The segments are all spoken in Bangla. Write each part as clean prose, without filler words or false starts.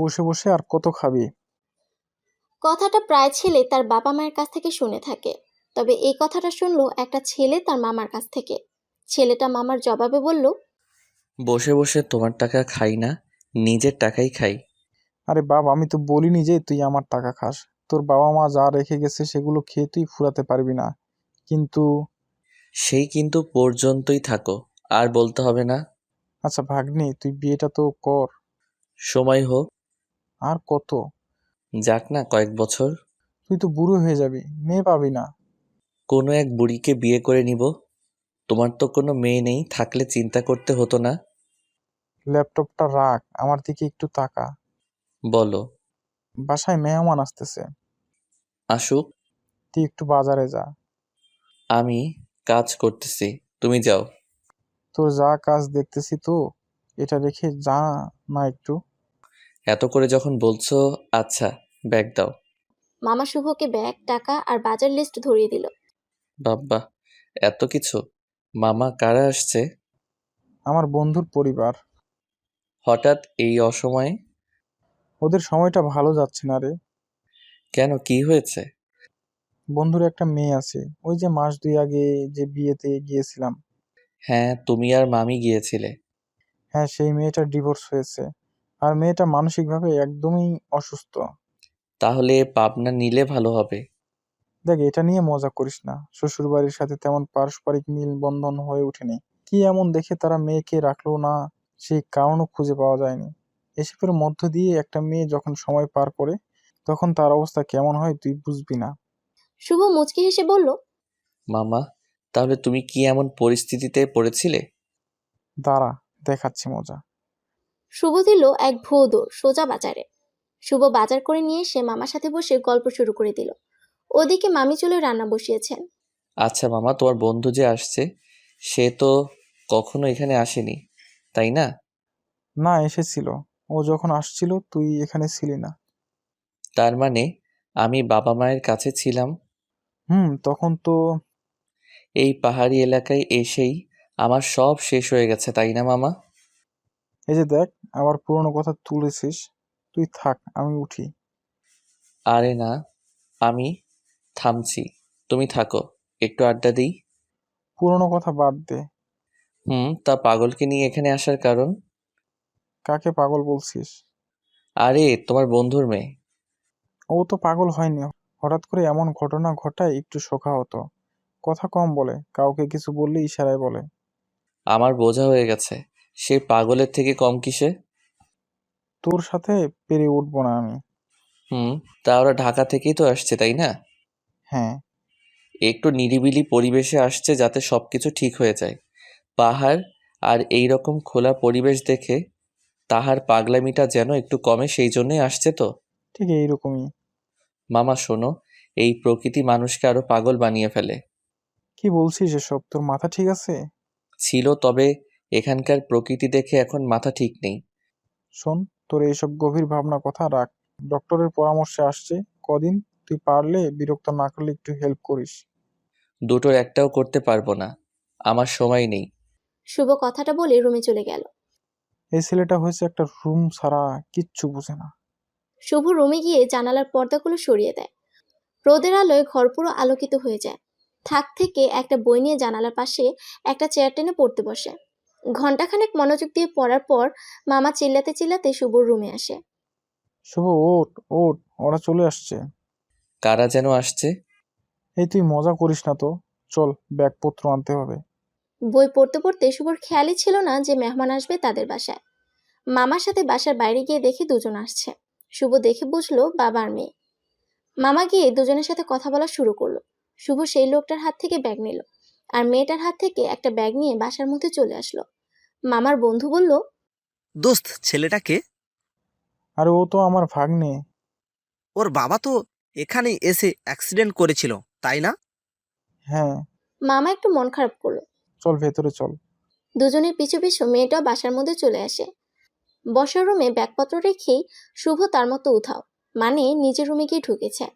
বসে বসে আর কত খাবি? কথাটা প্রায় ছেলে তার বাবা মায়ের কাছ থেকে শুনে থাকে, তবে এই কথাটা শুনলো একটা ছেলে তার মামার কাছ থেকে। ছেলেটা মামার জবাবে বলল, বসে বসে তোমার টাকা খাই না, নিজের টাকাই খাই। আরে বাপ, আমি তো বলিনি যে তুই আমার টাকা খাস। তোর বাবা মা যা রেখে গেছে সেগুলো খেয়ে তুই ফুরাতে পারবি না, কিন্তু। সেই কিন্তু পর্যন্তই থাকো, আর বলতে হবে না। আচ্ছা ভাগ্নি, তুই বিয়েটা তো কর। সময় হোক। আর কত? যাক না কয়েক বছর। তুই তো বুড়ো হয়ে যাবি, মেয়ে পাবি না। কোনো এক বুড়িকে বিয়ে করে নিব। তোমার তো কোনো মেয়ে নেই, থাকলে চিন্তা করতে হতো না। ল্যাপটপটা রাখ, আমার দিকে একটু তাকা। বলো। বাসায় মেহমান আসতেছে। আসুক। তুই একটু বাজারে যা। আমি কাজ করতেছি, তুমি যাও। তোর যা কাজ দেখতেছি তো, এটা রেখে যা না একটু। এত করে যখন বলছো, আচ্ছা, ব্যাগ দাও। মামা শুভকে ব্যাগ, টাকা আর বাজার লিস্ট ধরিয়ে দিল। বাব্বা, এত কিছু! মামা কারা আসছে? আমার বন্ধুর পরিবার। হঠাৎ এই অসময়ে? ওদের সময়টা ভালো যাচ্ছে না রে। কেন, কি হয়েছে? বন্ধুর একটা মেয়ে আছে, ওই যে মাস দুই আগে যে বিয়েতে গিয়েছিলাম। হ্যাঁ, তুমি আর মামি গিয়েছিলে। হ্যাঁ, সেই মেয়েটার ডিভোর্স হয়েছে। আর মেয়েটা মানসিকভাবে একদমই অসুস্থ। তাহলে পাবনা নিলে ভালো হবে। দেখ, এটা নিয়ে মজা করিস না। শ্বশুরবাড়ির সাথে তেমন পারস্পরিক মিল বন্ধন হয়ে ওঠেনি। কি এমন দেখে তারা মেয়েকে রাখলো না, সেই কারণও খুঁজে পাওয়া যায়নি। এসবের মধ্য দিয়ে একটা মেয়ে যখন সময় পার করে, তখন তার অবস্থা কেমন হয় তুই বুঝবি না। শুভ মুচকি হেসে বলল, মামা, তাহলে তুমি কি এমন পরিস্থিতিতে পড়েছিলে? দাঁড়া, দেখাচ্ছি মজা। শুভ দিল এক ভুয়ো দৌড় সোজা বাজারে। শুভ বাজার করে নিয়ে সে মামার সাথে বসে গল্প শুরু করে দিল। ওদিকে মামি চলে রান্না বসিয়েছেন। আচ্ছা মামা, তোমার বন্ধু যে আসছে, সে তো কখনো এখানে আসেনি, তাই না? না, এসেছিল। ও যখন আসছিল তুই এখানে ছিলি না। তার মানে আমি বাবা মায়ের কাছে ছিলাম। হুম, তখন তো। এই পাহাড়ি এলাকায় এসেই আমার সব শেষ হয়ে গেছে, তাই না মামা? এই যে দেখ, আবার পুরনো কথা তুলেছিস। তুই থাক, আমি উঠি। আরে না, আমি থামছি, তুমি থাকো, একটু আড্ডা দিই। পুরনো কথা বাদ দে। তা পাগলকে নিয়ে এখানে আসার কারণ? কাকে পাগল বলছিস? আরে তোমার বন্ধুর মেয়ে। ও তো পাগল হয়নি। হঠাৎ করে এমন ঘটনা ঘটায় একটু শোকাহত। কথা কম বলে, কাউকে কিছু বললে ইশারায় বলে। আমার বোঝা হয়ে গেছে, সে পাগলের থেকে কম কিসে? তোর সাথে পেরে উঠবো না আমি। হুম তা ওরা ঢাকা থেকেই তো আসছে, তাই না? হ্যাঁ। একটু নিরিবিলি পরিবেশে আসছে যাতে সবকিছু ঠিক হয়ে যায়। পাহাড় আর এই রকম খোলা পরিবেশ দেখে তাহার পাগলামিটা যেন একটু কমে, সেই জন্যই আসছে তো। ঠিক এইরকমই। মামা শোনো, এই প্রকৃতি মানুষকে আরো পাগল বানিয়ে ফেলে। কি বলছিস এসব? তোর মাথা ঠিক আছে? ছিল, তবে এখানকার প্রকৃতি দেখে এখন মাথা ঠিক নেই। শোন, তোর এইসব গভীর ভাবনা কথা রাখ। ডক্টরের পরামর্শে আসছে কদিন। তুই পারলে বিরক্ত না করলে একটু হেল্প করিস। দুটোর একটাও করতে পারবো না, আমার সময় নেই। শুভ কথাটা বলে রুমে চলে গেল। এই ছেলেটা হয়েছে একটা রুম ছাড়া কিচ্ছু বুঝে না। শুভ রুমে গিয়ে জানালার পর্দাগুলো সরিয়ে দেয়। রোদের আলোয় ঘর পুরো আলোকিত হয়ে যায়। থাক থেকে একটা বই নিয়ে জানালার পাশে একটা চেয়ার টেনে পড়তে বসে। ঘন্টাখানেক মনোযোগ দিয়ে পড়ার পর মামা চিল্লাতে চিল্লাতে শুভর রুমে আসে। শুভ, ওঠ ওঠ, ওরা চলে আসছে। কারা যেন আসছে। এই তুই মজা করিস না তো। চল, ব্যাগপত্র আনতে হবে। বই পড়তে পড়তে শুভর খেয়ালই ছিল না যে মেহমান আসবে তাদের বাসায়। মামার সাথে বাসার বাইরে গিয়ে দেখে দুজন আসছে। শুভ দেখে বুঝলো বাবা আর মেয়ে। মামা গিয়ে দুজনের সাথে কথা বলা শুরু করলো। শুভ সেই লোকটার হাত থেকে ব্যাগ নিল, আর মেয়েটার হাত থেকে একটা ব্যাগ নিয়ে বাসার মধ্যে চলে আসলো। মামার বন্ধু বলল, দোস্ত, ছেলেটাকে? আরে ও তো আমার ভাগ্নে। ওর বাবা তো এখানে এসে অ্যাক্সিডেন্ট করেছিল, তাই না? হ্যাঁ। মামা একটু মন খারাপ করলো। চল ভেতরে চল। দুজনের পিছু পিছু মেয়েটাও বাসার মধ্যে চলে আসে। বসার রুমে ব্যাগপত্র রেখেই শুভ তার মতো উধাও, মানে নিজের রুমে গিয়ে ঢুকেছে।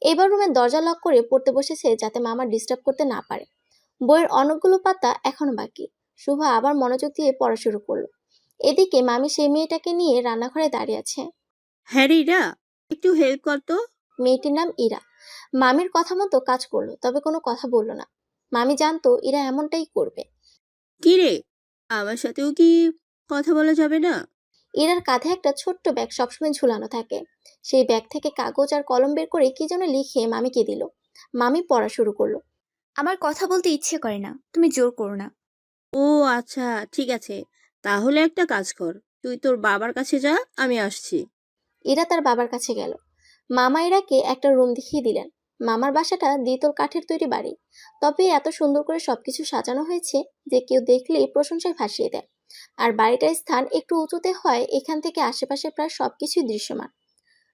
এবার রুমের দরজা লক করে পড়তে বসেছে যাতে মামা ডিস্টার্ব করতে না পারে। বইয়ের অনেকগুলো পাতা এখনো বাকি। শুভ আবার মনোযোগ দিয়ে পড়া শুরু করলো। এদিকে মামি সেই মেয়েটাকে নিয়ে রান্নাঘরে দাঁড়িয়ে আছে। হ্যাঁ রে ইরা, একটু হেল্প কর তো। মেয়েটির নাম ইরা। মামির কথা মতো কাজ করলো, তবে কোনো কথা বলল না। মামি জানতো ইরা এমনটাই করবে। কি রে, আমার সাথেও কি কথা বলা যাবে না? ইরার কাঁধে একটা ছোট্ট ব্যাগ সবসময় ঝুলানো থাকে। সেই ব্যাগ থেকে কাগজ আর কলম বের করে কি যেন লিখে মামিকে দিল। মামি পড়া শুরু করলো। আমার কথা বলতে ইচ্ছে করে না, তুমি জোর করো না। ও আচ্ছা, ঠিক আছে। তাহলে একটা কাজ কর, তুই তোর বাবার কাছে যা, আমি আসছি। ইরা তার বাবার কাছে গেল। মামা ইরাকে একটা রুম দেখিয়ে দিলেন। মামার বাসাটা দ্বিতল কাঠের তৈরি বাড়ি, তবে এত সুন্দর করে সবকিছু সাজানো হয়েছে যে কেউ দেখলেই প্রশংসায় ভাসিয়ে দেয়। আর বাড়িটার স্থান একটু উঁচুতে হয়, এখান থেকে আশেপাশে প্রায় সবকিছুই দৃশ্যমান।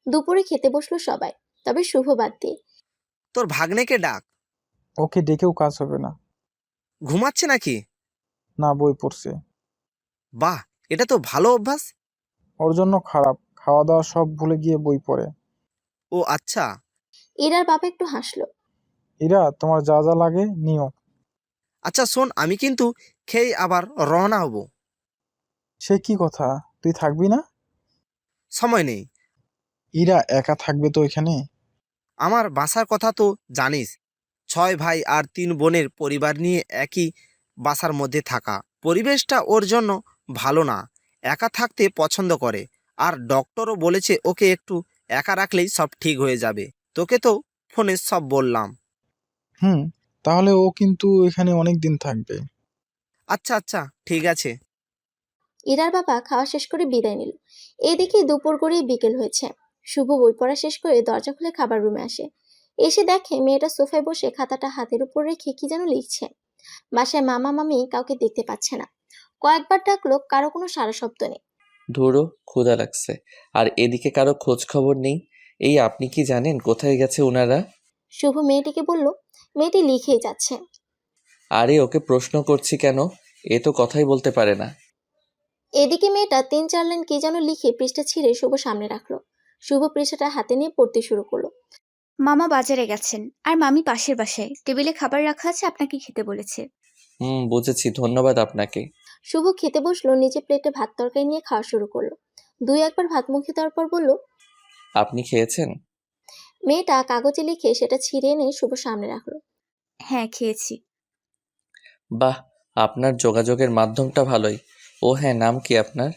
দুপুরে খেতে বসলো সবাই, তবে শুভ বাদ দিয়ে। তোর ভাগ্নেকে ডাক। ওকে ডেকেও কাজ হবে না। ঘুমাচ্ছে নাকি? না, বই পড়ছে। বাহ, এটা তো ভালো অভ্যাস। ওর জন্য খারাপ, খাওয়া দাওয়া সব ভুলে গিয়ে বই পড়ে। ও আচ্ছা। ইরার বাবা একটু হাসলো। ইরা, তোমার যা যা লাগে নিও। আচ্ছা শোন, আমি কিন্তু খেয়ে আবার রওনা হব। সে কি কথা, তুই থাকবি না? সময় নেই। ইরা একা থাকবে তো এখানে? আমার বাসার কথা তো জানিস, 6 ভাই আর 3 বোনের পরিবার নিয়ে একই বাসার মধ্যে থাকা। পরিবেশটা ওর জন্য ভালো না, একা থাকতে পছন্দ করে। আর ডক্টরও বলেছে ওকে একটু একা রাখলেই সব ঠিক হয়ে যাবে। তোকে তো ফোনে সব বললাম। হুম, তাহলে ও কিন্তু এখানে অনেক দিন থাকবে। আচ্ছা আচ্ছা, ঠিক আছে। ইরার বাবা খাওয়া শেষ করে বিদায় নিল। এদিকে দুপুর গড়িয়ে বিকেল হয়েছে। শুভ বই পড়া শেষ করে দরজা খুলে খাবার রুমে আসে। এসে দেখে মেয়েটা সোফায় বসে খাতাটা হাতের উপর রেখে কি যেন লিখছে। বাসায় মামা মামি কাউকে দেখতে পাচ্ছে না। কয়েকবার ডাকলো, কারো কোনো সাড়া শব্দ নেই। ধুরো, ক্ষুধা লাগছে। আর এদিকে কারো খোঁজ খবর নেই। এই আপনি কি জানেন কোথায় গেছে ওনারা? শুভ মেয়েটিকে বলল। মেয়েটি লিখেই যাচ্ছে। আরে ওকে প্রশ্ন করছি কেন? এ তো কথাই বলতে পারে না। এদিকে মেয়েটা 3-4 লাইন কি যেন লিখে পৃষ্ঠা ছিঁড়ে শুভ সামনে রাখলো। শুভ পৃষ্ঠাটা হাতে নিয়ে পড়তে শুরু করলো। মামা বাজারে গেছেন আর মামি পাশের বাসায় টেবিলে খাবার রাখা আছে, আপনাকে খেতে বলেছে। বুঝেছি, ধন্যবাদ আপনাকে। শুভ খেতে বসলো, নিজে প্লেটে ভাত তরকারি নিয়ে খাওয়া শুরু করলো। 2-1 বার ভাত মুখে দেওয়ার পর বলল। আপনি খেয়েছেন? মেয়েটা কাগজে লিখে সেটা ছিঁড়ে এনে শুভ সামনে রাখলো। হ্যাঁ, খেয়েছি। বাহ, আপনার যোগাযোগের মাধ্যমটা ভালোই। ও হ্যাঁ, নাম কি আপনার?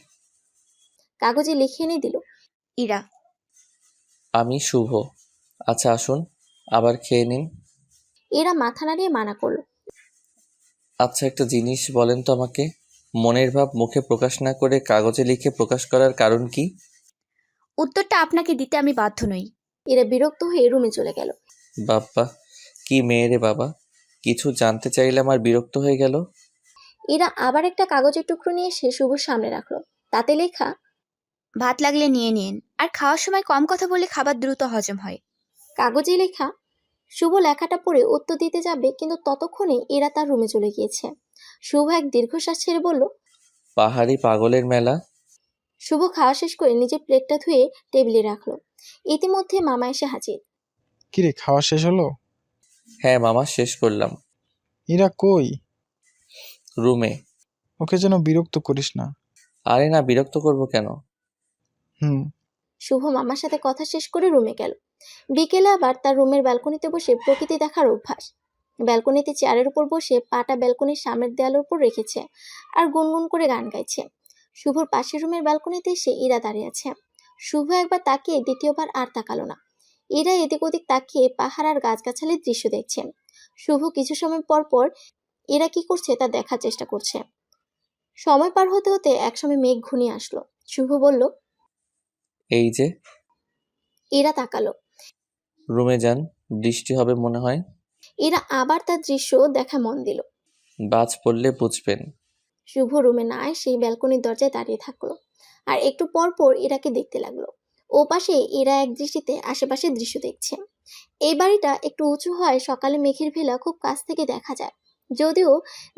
কাগজে লিখে এনে দিল। ইরা। আমি শুভ। আচ্ছা আসুন, আবার খেয়ে নিন। এরা মাথা নাড়িয়ে মানা করলো। আচ্ছা একটা জিনিস বলেন তো আমাকে, মনের ভাব মুখে প্রকাশ না করে কাগজে লিখে প্রকাশ করার কারণ কি? উত্তরটা আপনাকে দিতে আমি বাধ্য নই। এরা বিরক্ত হয়ে রুমে চলে গেল। বাবা, কি মেয়ে রে বাবা! কিছু জানতে চাইলাম আর বিরক্ত হয়ে গেল। এরা আবার একটা কাগজের টুকরো নিয়ে এসে শুভর সামনে রাখলো। তাতে লেখা। ভাত লাগলে নিয়ে নিন, আর খাওয়ার সময় কম কথা বললে খাবার দ্রুত হজম হয়। কাগজে লেখা। শুভ লেখাটা পড়ে উত্তর দিতে যাবে, কিন্তু ততক্ষণে এরা তার রুমে চলে গিয়েছে। শুভ এক দীর্ঘশ্বাস ছেড়ে বলল। পাহাড়ি পাগলের মেলা। শুভ খাওয়া শেষ করে নিজের প্লেটটা ধুয়ে টেবিলে রাখলো। ইতিমধ্যে মামা এসে হাজির। কিরে, খাওয়া শেষ হলো? হ্যাঁ মামা, শেষ করলাম। ইরা কই? রুমে। ওকে যেন বিরক্ত করিস না। আরে না, বিরক্ত করব কেন? হুম। শুভ মামার সাথে কথা শেষ করে রুমে গেল। বিকেলে আবার তার রুমের ব্যালকনিতে বসে প্রকৃতি দেখার অভ্যাস। ব্যালকনিতে চেয়ারের উপর বসে পাটা ব্যালকনির সামনের দেয়ালের উপর রেখেছে আর গুনগুন করে গান গাইছে। শুভর পাশের রুমের ব্যালকনিতে এসে ইরা দাঁড়িয়ে আছে। শুভ একবার তাকিয়ে দ্বিতীয়বার আর তাকালো না। ইরা এদিক ওদিক তাকিয়ে পাহাড় আর গাছগাছালির দৃশ্য দেখছে। শুভ কিছু সময় পর পর এরা কি করছে তা দেখার চেষ্টা করছে। সময় পার হতে হতে একসময় মেঘ ঘনিয়ে আসলো। শুভ বলল। এই যে। এরা তাকালো। রুমে যান, বৃষ্টি হবে মনে হয়। এরা আবার তার দৃশ্য দেখা মন দিল। বাজ পড়লে বুঝবেন। শুভ রুমে না এসে ব্যালকনির দরজায় দাঁড়িয়ে থাকলো আর একটু পর পর এরাকে দেখতে লাগলো। ও পাশে এরা এক দৃষ্টিতে আশেপাশের দৃশ্য দেখছে। এই বাড়িটা একটু উঁচু হয়, সকালে মেঘের ভেলা খুব কাছ থেকে দেখা যায়। যদিও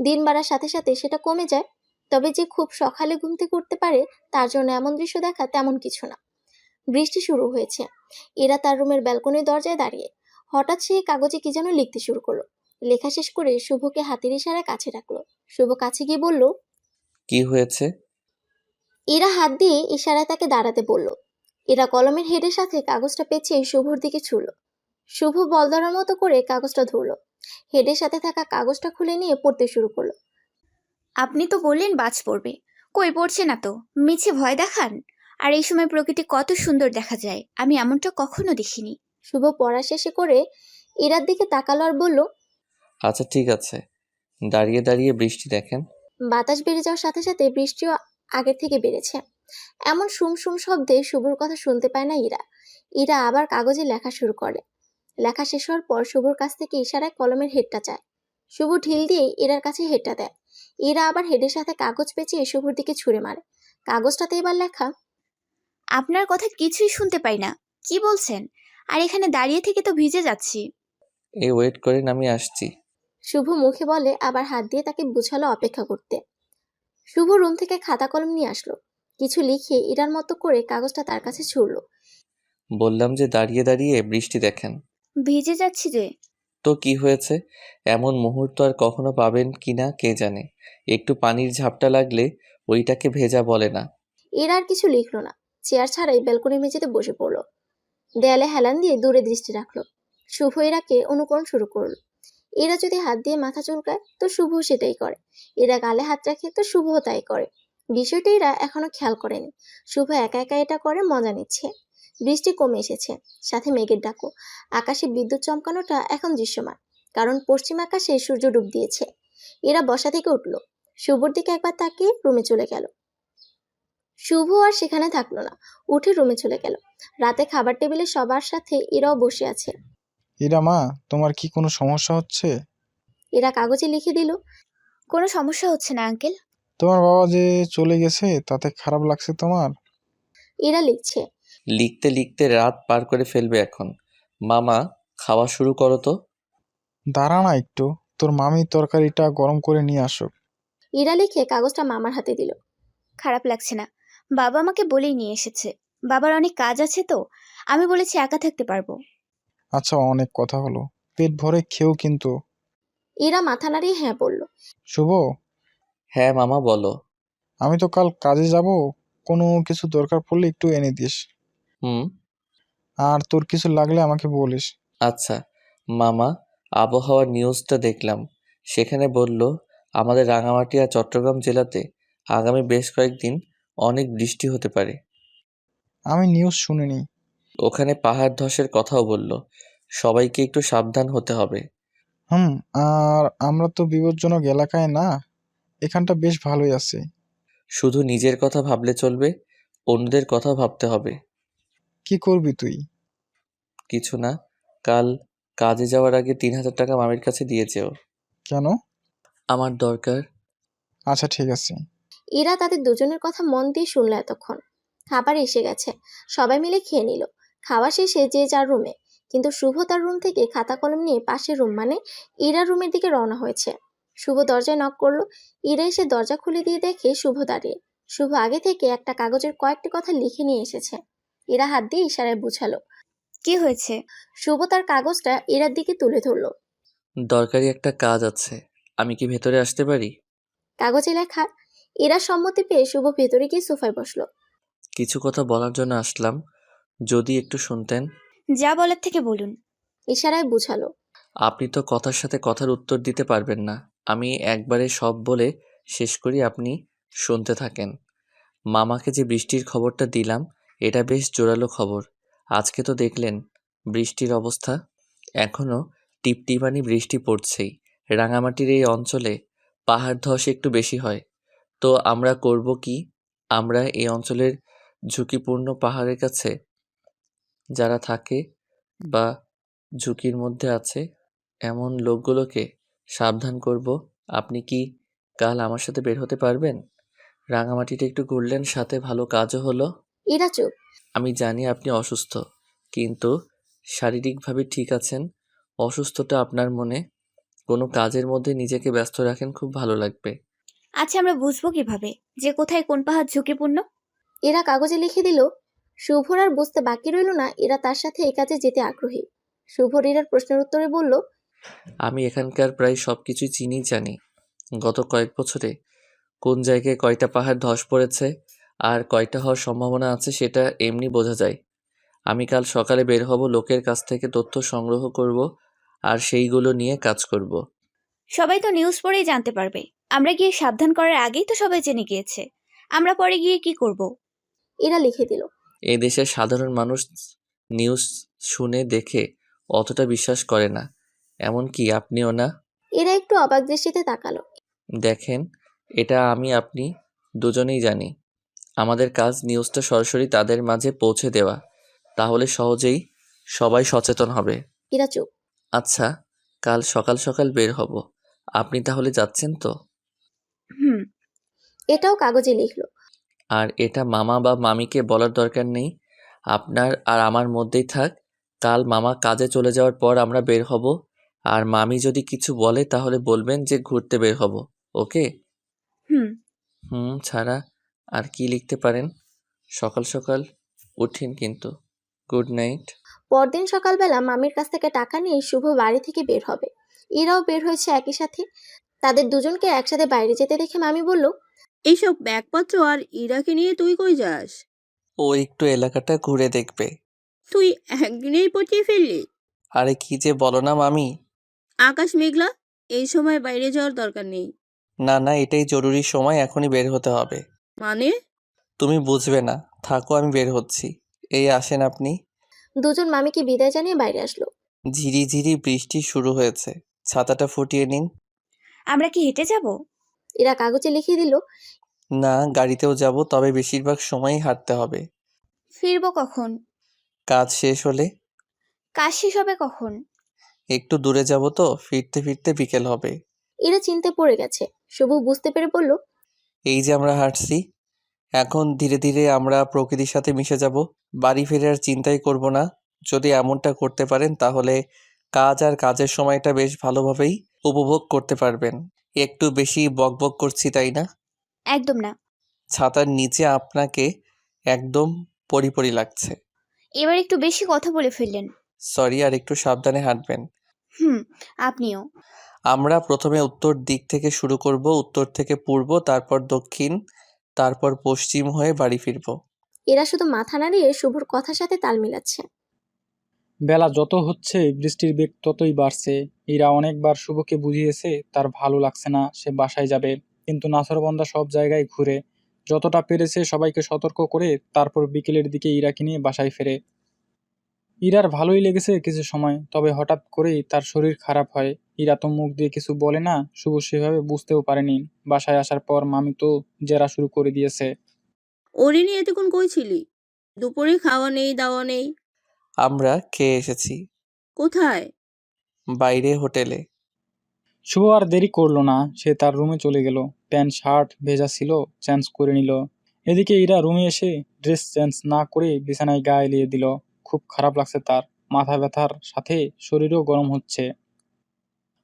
দিন বাড়ার সাথে সাথে সেটা কমে যায়, তবে যে খুব সকালে ঘুম থেকে উঠতে পারে তার জন্য এমন দৃশ্য দেখা তেমন কিছু না। বৃষ্টি শুরু হয়েছে। এরা তার রুমের ব্যালকনির দরজায় দাঁড়িয়ে। হঠাৎ সে কাগজে কি যেন লিখতে শুরু করলো। লেখা শেষ করে শুভকে হাতের ইশারায় কাছে রাখলো। শুভ কাছে গিয়ে বলল। কি হয়েছে? এরা হাত দিয়ে ইশারায় তাকে দাঁড়াতে বলল। এরা কলমের হেডের সাথে কাগজটা পেঁচিয়ে শুভর দিকে ছুড়ল। শুভ বল ধরার মতো করে কাগজটা ধরল, হেডের সাথে থাকা কাগজটা খুলে নিয়ে পড়তে শুরু করলো। আপনি তো বললেন বাজ পড়বে, কই পড়ছে না তো, মিছে ভয় দেখান। আর এই সময় প্রকৃতি কত সুন্দর দেখা যায়, আমি এমনটা কখনো দেখিনি। শুভ পড়া শেষে করে ইরার দিকে তাকালো আর বলল, আচ্ছা ঠিক আছে, দাঁড়িয়ে দাঁড়িয়ে বৃষ্টি দেখেন। বাতাস বেড়ে যাওয়ার সাথে সাথে বৃষ্টিও আগের থেকে বেড়েছে। এমন শুম শুম শব্দে শুভর কথা শুনতে পায় না ইরা। ইরা আবার কাগজে লেখা শুরু করে। লেখা শেষ হওয়ার পর শুভর কাছ থেকে ইশারায় কলমের হেডটা চায়। শুভ ঢিল দিয়ে ইরার কাছে হেডটা দেয়। ইরা আবার হেডের সাথে কাগজ পেঁচিয়ে শুভর দিকে ছুঁড়ে মারে। কাগজটাতে এবার লেখা, আপনার কথা কিছুই শুনতে পাই না, কি বলছেন? আর এখানে দাঁড়িয়ে থেকে তো ভিজে যাচ্ছি। ওয়েট করেন, আমি আসছি। শুভ মুখে বলে আবার হাত দিয়ে তাকে বুঝালো অপেক্ষা করতে। শুভ রুম থেকে খাতা কলম নিয়ে আসলো, কিছু লিখে ইরার মতো করে কাগজটা তার কাছে ছুড়লো। বললাম যে দাঁড়িয়ে দাঁড়িয়ে বৃষ্টি দেখেন। ভিজে যাচ্ছি যে। তো কি হয়েছে? এমন মুহূর্ত আর কখনো পাবেন কিনা কে জানে। একটু পানির ঝাপটা লাগলে ওইটাকে ভেজা বলে না। এরা আর কিছু লিখলো না, চেয়ার ছাড়াই ব্যালকনির মেঝেতে বসে পড়লো। দেয়ালে হেলান দিয়ে দূরে দৃষ্টি রাখলো। শুভ এরাকে অনুকরণ শুরু করলো। এরা যদি হাত দিয়ে মাথা চুলকায় তো শুভ সেটাই করে, এরা গালে হাত রাখে তো শুভও তাই করে। বিষয়টা এরা এখনো খেয়াল করেনি। শুভ একা একা এটা করে মজা নিচ্ছে। বৃষ্টি কমে এসেছে, সাথে মেঘের ডাকো। আকাশে বিদ্যুৎ চমকানোটা এখন দৃশ্যমান, কারণ পশ্চিম আকাশে সূর্য ডুব দিয়েছে। এরা বসা থেকে উঠলো, শুভর দিকে একবার তাকিয়ে রুমে চলে গেল। শুভ আর সেখানে থাকলো না, উঠে রুমে চলে গেল। রাতে খাবার টেবিলে সবার সাথে এরাও বসে আছে। ইরা মা, তোমার কি কোনো সমস্যা হচ্ছে? এরা কাগজে লিখে দিল, কোনো সমস্যা হচ্ছে না আঙ্কেল। তোমার বাবা যে চলে গেছে তাতে খারাপ লাগছে তোমার? এরা লিখছে, লিখতে লিখতে রাত পার করে ফেলবে এখন। মামা, খাওয়া শুরু করো তো। দাঁড়া না একটু, তোর মামি তরকারিটা গরম করে নিয়ে আসুক। এরা লিখে কাগজটা মামার হাতে দিল। খারাপ লাগছে না, বাবা আমাকে বলেই নিয়ে এসেছে। বাবার অনেক কাজ আছে তো, আমি বলেছি একা থাকতে পারবো। আচ্ছা, অনেক কথা হলো, পেট ভরে খেও কিন্তু। এরা মাথা নাড়িয়ে হ্যাঁ বলল। শুভ, হ্যাঁ মামা বলো। আমি তো কাল কাজে যাব, কোনো কিছু দরকার পড়লে একটু এনে দিস। হুম। আর তোর কিছু লাগলে আমাকে বলিস। আচ্ছা মামা, আবহাওয়ার নিউজটা দেখলাম, সেখানে বলল আমাদের রাঙামাটি আর চট্টগ্রাম জেলাতে আগামী বেশ কয়েকদিন অনেক বৃষ্টি হতে পারে। আমি নিউজ শুনিনি। ওখানে পাহাড় ধসের কথাও বলল, সবাইকে একটু সাবধান হতে হবে। আর আমরা তো বিপজ্জনক এলাকায় না, এখানটা বেশ ভালোই আছে। শুধু নিজের কথা ভাবলে চলবে, অন্যদের কথাও ভাবতে হবে। কি করবি তুই? কিছু না, কাল কাজে যাওয়ার আগে ৩,০০০ টাকা মামির কাছে দিয়ে যেও। কেন? আমার দরকার। আচ্ছা ঠিক আছে। এরা তাদের দুজনের কথা মন দিয়ে শুনলো এতক্ষণ। খাবার এসে গেছে, সবাই মিলে খেয়ে নিল। খাওয়া শেষে যে যার রুমে, কিন্তু শুভ তার রুম থেকে খাতা কলম নিয়ে পাশের রুম মানে ইরার রুমের দিকে রওনা হয়েছে। শুভ দরজায় নক করলো। ইরা এসে দরজা খুলে দিয়ে দেখে শুভ দাঁড়িয়ে। শুভ আগে থেকে একটা কাগজের কয়েকটি কথা লিখে নিয়ে এসেছে। ইরা হাত দিয়ে ইশারায় বুঝালো। কি হয়েছে? শুভ তার কাগজটা ইরার দিকে তুলে ধরলো। দরকারি একটা কাজ আছে, আমি কি ভেতরে আসতে পারি? কাগজে লেখা। ইরা সম্মতি পেয়ে শুভ ভেতরে গিয়ে সোফায় বসলো। কিছু কথা বলার জন্য আসলাম, যদি একটু শুনতেন। যা বলার থেকে বলুন। ইশারায় বুঝালো। আপনি তো কথার সাথে কথার উত্তর দিতে পারবেন না, আমি একবারে সব বলে শেষ করি, আপনি শুনতে থাকেন। মামাকে যে বৃষ্টির খবরটা দিলাম, এটা বেশ জোরালো খবর। আজকে তো দেখলেন বৃষ্টির অবস্থা, এখনো টিপটিপানি বৃষ্টি পড়ছেই। রাঙামাটির এই অঞ্চলে পাহাড় ধস একটু বেশি হয়। তো আমরা করব কি? আমরা এই অঞ্চলের ঝুঁকিপূর্ণ পাহাড়ের কাছে যারা থাকে বা ঝুঁকির মধ্যে আছে এমন লোকগুলোকে সাবধান করব। আপনি কি কাল আমার সাথে বের হতে পারবেন? রাঙামাটিটা একটু ঘুরলেন, সাথে ভালো কাজও হলো। ইরা চুপ। আমি জানি আপনি অসুস্থ, কিন্তু শারীরিকভাবে ঠিক আছেন। অসুস্থতা আপনার মনে কোনো কাজের মধ্যে নিজেকে ব্যস্ত রাখেন, খুব ভালো লাগবে। আচ্ছা, আমরা বুঝবো কিভাবে যে কোথায় কোন পাহাড় ঝুঁকিপূর্ণ? এরা কাগজে লিখে দিল। শুভর আর বুঝতে বাকি রইল না এরা তার সাথে এই কাজে যেতে আগ্রহী। শুভ ইরার প্রশ্নের উত্তরে বলল, আমি এখানকার প্রায় সব কিছুই চিনি, জানি গত কয়েক বছরে কোন জায়গায় কয়টা পাহাড় ধস পড়েছে আর কয়টা হওয়ার সম্ভাবনা আছে সেটা এমনি বোঝা যায়। আমি কাল সকালে বের হব, লোকের কাছ থেকে তথ্য সংগ্রহ করব আর সেইগুলো নিয়ে কাজ করব। সবাই তো নিউজ পড়েই জানতে পারবে। আমরা গিয়ে সাবধান করার আগেই তো সবাই জেনে গিয়েছে। আমরা পরে গিয়ে কি করব? এরা লিখে দিল। এই দেশের সাধারণ মানুষ নিউজ শুনে দেখে অতটা বিশ্বাস করে না, এমনকি আপনিও না। এরা একটু অবাক দৃষ্টিতে তাকালো। দেখেন, এটা আমি আপনি দুজনেই জানি। আমাদের কাজ নিউজটা সরাসরি তাদের মাঝে পৌঁছে দেওয়া, তাহলে সহজেই সবাই সচেতন হবে। এরা চুপ। আচ্ছা, কাল সকাল সকাল বের হব, আপনি তাহলে যাচ্ছেন তো? হুম। এটাও কাগজে লিখলো। আর এটা মামা বা মামিকে বলার দরকার নেই, আপনার আর আমার মধ্যেই থাক। কাল মামা কাজে চলে যাওয়ার পর আমরা বের হব, আর মামি যদি কিছু বলে তাহলে বলবেন যে ঘুরতে বের হব। ওকে? হুম। ছাড়া আর কি লিখতে পারেন? সকাল সকাল উঠিন কিন্তু। Good night. পরদিন সকালবেলা মামির কাছ থেকে টাকা নিয়ে শুভ বাড়ি থেকে বের হবে। এরাও বের হয়েছে একই সাথে। তাদের দুজনকে একসাথে বাইরে যেতে দেখে মামি বলল, এইসব ব্যাগপত্র আর ইরাকে নিয়ে তুই কই যাস? ও একটু এলাকাটা ঘুরে দেখবে। তুই একদিনেই পটিয়ে ফেললি? আরে কি যে বলো না মামি। আকাশ মেঘলা, এই সময় বাইরে যাওয়ার দরকার নেই। না না, এটাই জরুরি সময়, এখনই বের হতে হবে। মানে? তুমি বুঝবে না, থাকো আমি বের হচ্ছি। এই আসেন আপনি। দুজন মামিকে বিদায় জানিয়ে বাইরে আসলো। ঝিরি ঝিরি বৃষ্টি শুরু হয়েছে, ছাতাটা ফুটিয়ে নিন। আমরা কি হেঁটে যাব? এরা কাগজে লিখে দিল। না, গাড়িতেও যাব, তবে বেশিরভাগ সময়ই হাঁটতে হবে। ফিরবো কখন? কাজ শেষ হলে। কাজ শেষ হবে কখন? একটু দূরে যাব তো, ফিরতে ফিরতে বিকেল হবে। এরা চিন্তায় পড়ে গেছে। শুভ বুঝতে পেরে বলল, এই যে আমরা হাঁটছি, এখন ধীরে ধীরে আমরা প্রকৃতির সাথে মিশে যাব। বাড়ি ফিরে আর চিন্তাই করব না। যদি এমনটা করতে পারেন তাহলে কাজ আর কাজের সময়টা বেশ ভালোভাবেই উপভোগ করতে পারবেন। একটু বেশি বকবক করছি তাই না? একদম না। ছাতার নিচে আপনাকে একদম পরিপরি লাগছে। এবার একটু বেশি কথা বলে ফেললেন। সরি, আর একটু সাবধানে হাঁটবেন। হুম। আপনিও। আমরা প্রথমে উত্তর দিক থেকে শুরু করব, উত্তর থেকে পূর্ব, তারপর দক্ষিণ, তারপর পশ্চিম হয়ে বাড়ি ফিরব। এরা শুধু মাথা নাড়িয়ে শুভর কথার সাথে তাল মিলাচ্ছে। বেলা যত হচ্ছে বৃষ্টির বেগ ততই বাড়ছে। ইরা অনেকবার শুভকে বুঝিয়েছে তার ভালো লাগছে না, সে বাসায় যাবে, কিন্তু নাছরবান্দা সব জায়গায় ঘুরে। যতটা পেরেছে সবাইকে সতর্ক করে তারপর বিকেলের দিকে ইরাকে নিয়ে বাসায় ফেরে। ইরার ভালোই লেগেছে কিছু সময়, তবে হঠাৎ করেই তার শরীর খারাপ হয়। ইরা তো মুখ দিয়ে কিছু বলে না, শুভ সেভাবে বুঝতেও পারেনি। বাসায় আসার পর মামি তো জেরা শুরু করে দিয়েছে। ওরে নিয়ে এতক্ষণ কই ছিলি? দুপুরে খাওয়া নেই, দাওয়া নেই। আমরা খেয়ে এসেছি। কোথায়? বাইরে, হোটেলে। শুভ আর দেরি করলো না, সে তার রুমে চলে গেল। প্যান্ট শার্ট ভেজা ছিল, চেঞ্জ করে নিল। এদিকে ইরা রুমে এসে ড্রেস চেঞ্জ না করে বিছানায় গা এলিয়ে দিল। খুব খারাপ লাগছে তার, মাথা ব্যথার সাথে শরীরও গরম হচ্ছে।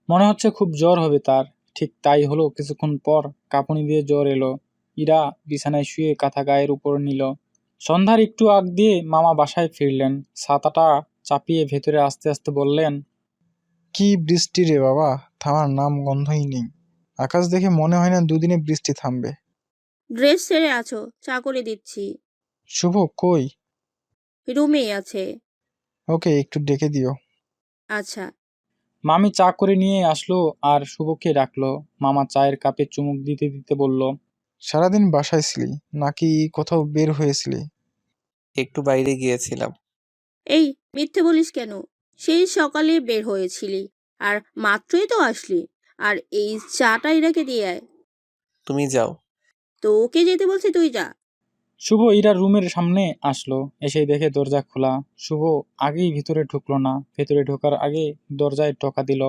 মনে হচ্ছে খুব জ্বর হবে তার। ঠিক তাই হলো। কিছুক্ষণ পর কাঁপুনি দিয়ে জ্বর এলো। ইরা বিছানায় শুয়ে কাঁথা গায়ের উপর নিল। সন্ধ্যার একটু আগ দিয়ে মামা বাসায় ফিরলেন। ছাতাটা চাপিয়ে ভেতরে আস্তে আস্তে বললেন, কি বৃষ্টি রে বাবা, থামার নাম গন্ধই নেই। আকাশ দেখে মনে হয় না দুদিনে বৃষ্টি থামবে। ড্রেস ছেড়ে আছো, চা করে দিচ্ছি। শুভ কই? রুমেই আছে। ওকে একটু ডেকে দিও। আচ্ছা। মামি চা করে নিয়ে আসলো আর শুভকে ডাকলো। মামা চায়ের কাপে চুমুক দিতে দিতে বলল, সারাদিন বাসায় ছিলি নাকি কোথাও বের হয়েছিলি? একটু বাইরে গিয়েছিলাম। এই, মিথ্যে বলিস কেন? সেই সকালে বের হয়েছিলি, আর মাত্রই তো আসলি। আর এই চাটা ইরাকে দিয়ে আয়। তুমি যাও। তোকে যেতে বলছি, তুই যা। শুভ ইরার রুমের সামনে আসলো, এসে দেখে দরজা খোলা। শুভ আগেই ভিতরে ঢুকলো না, ভেতরে ঢোকার আগে দরজায় টোকা দিল।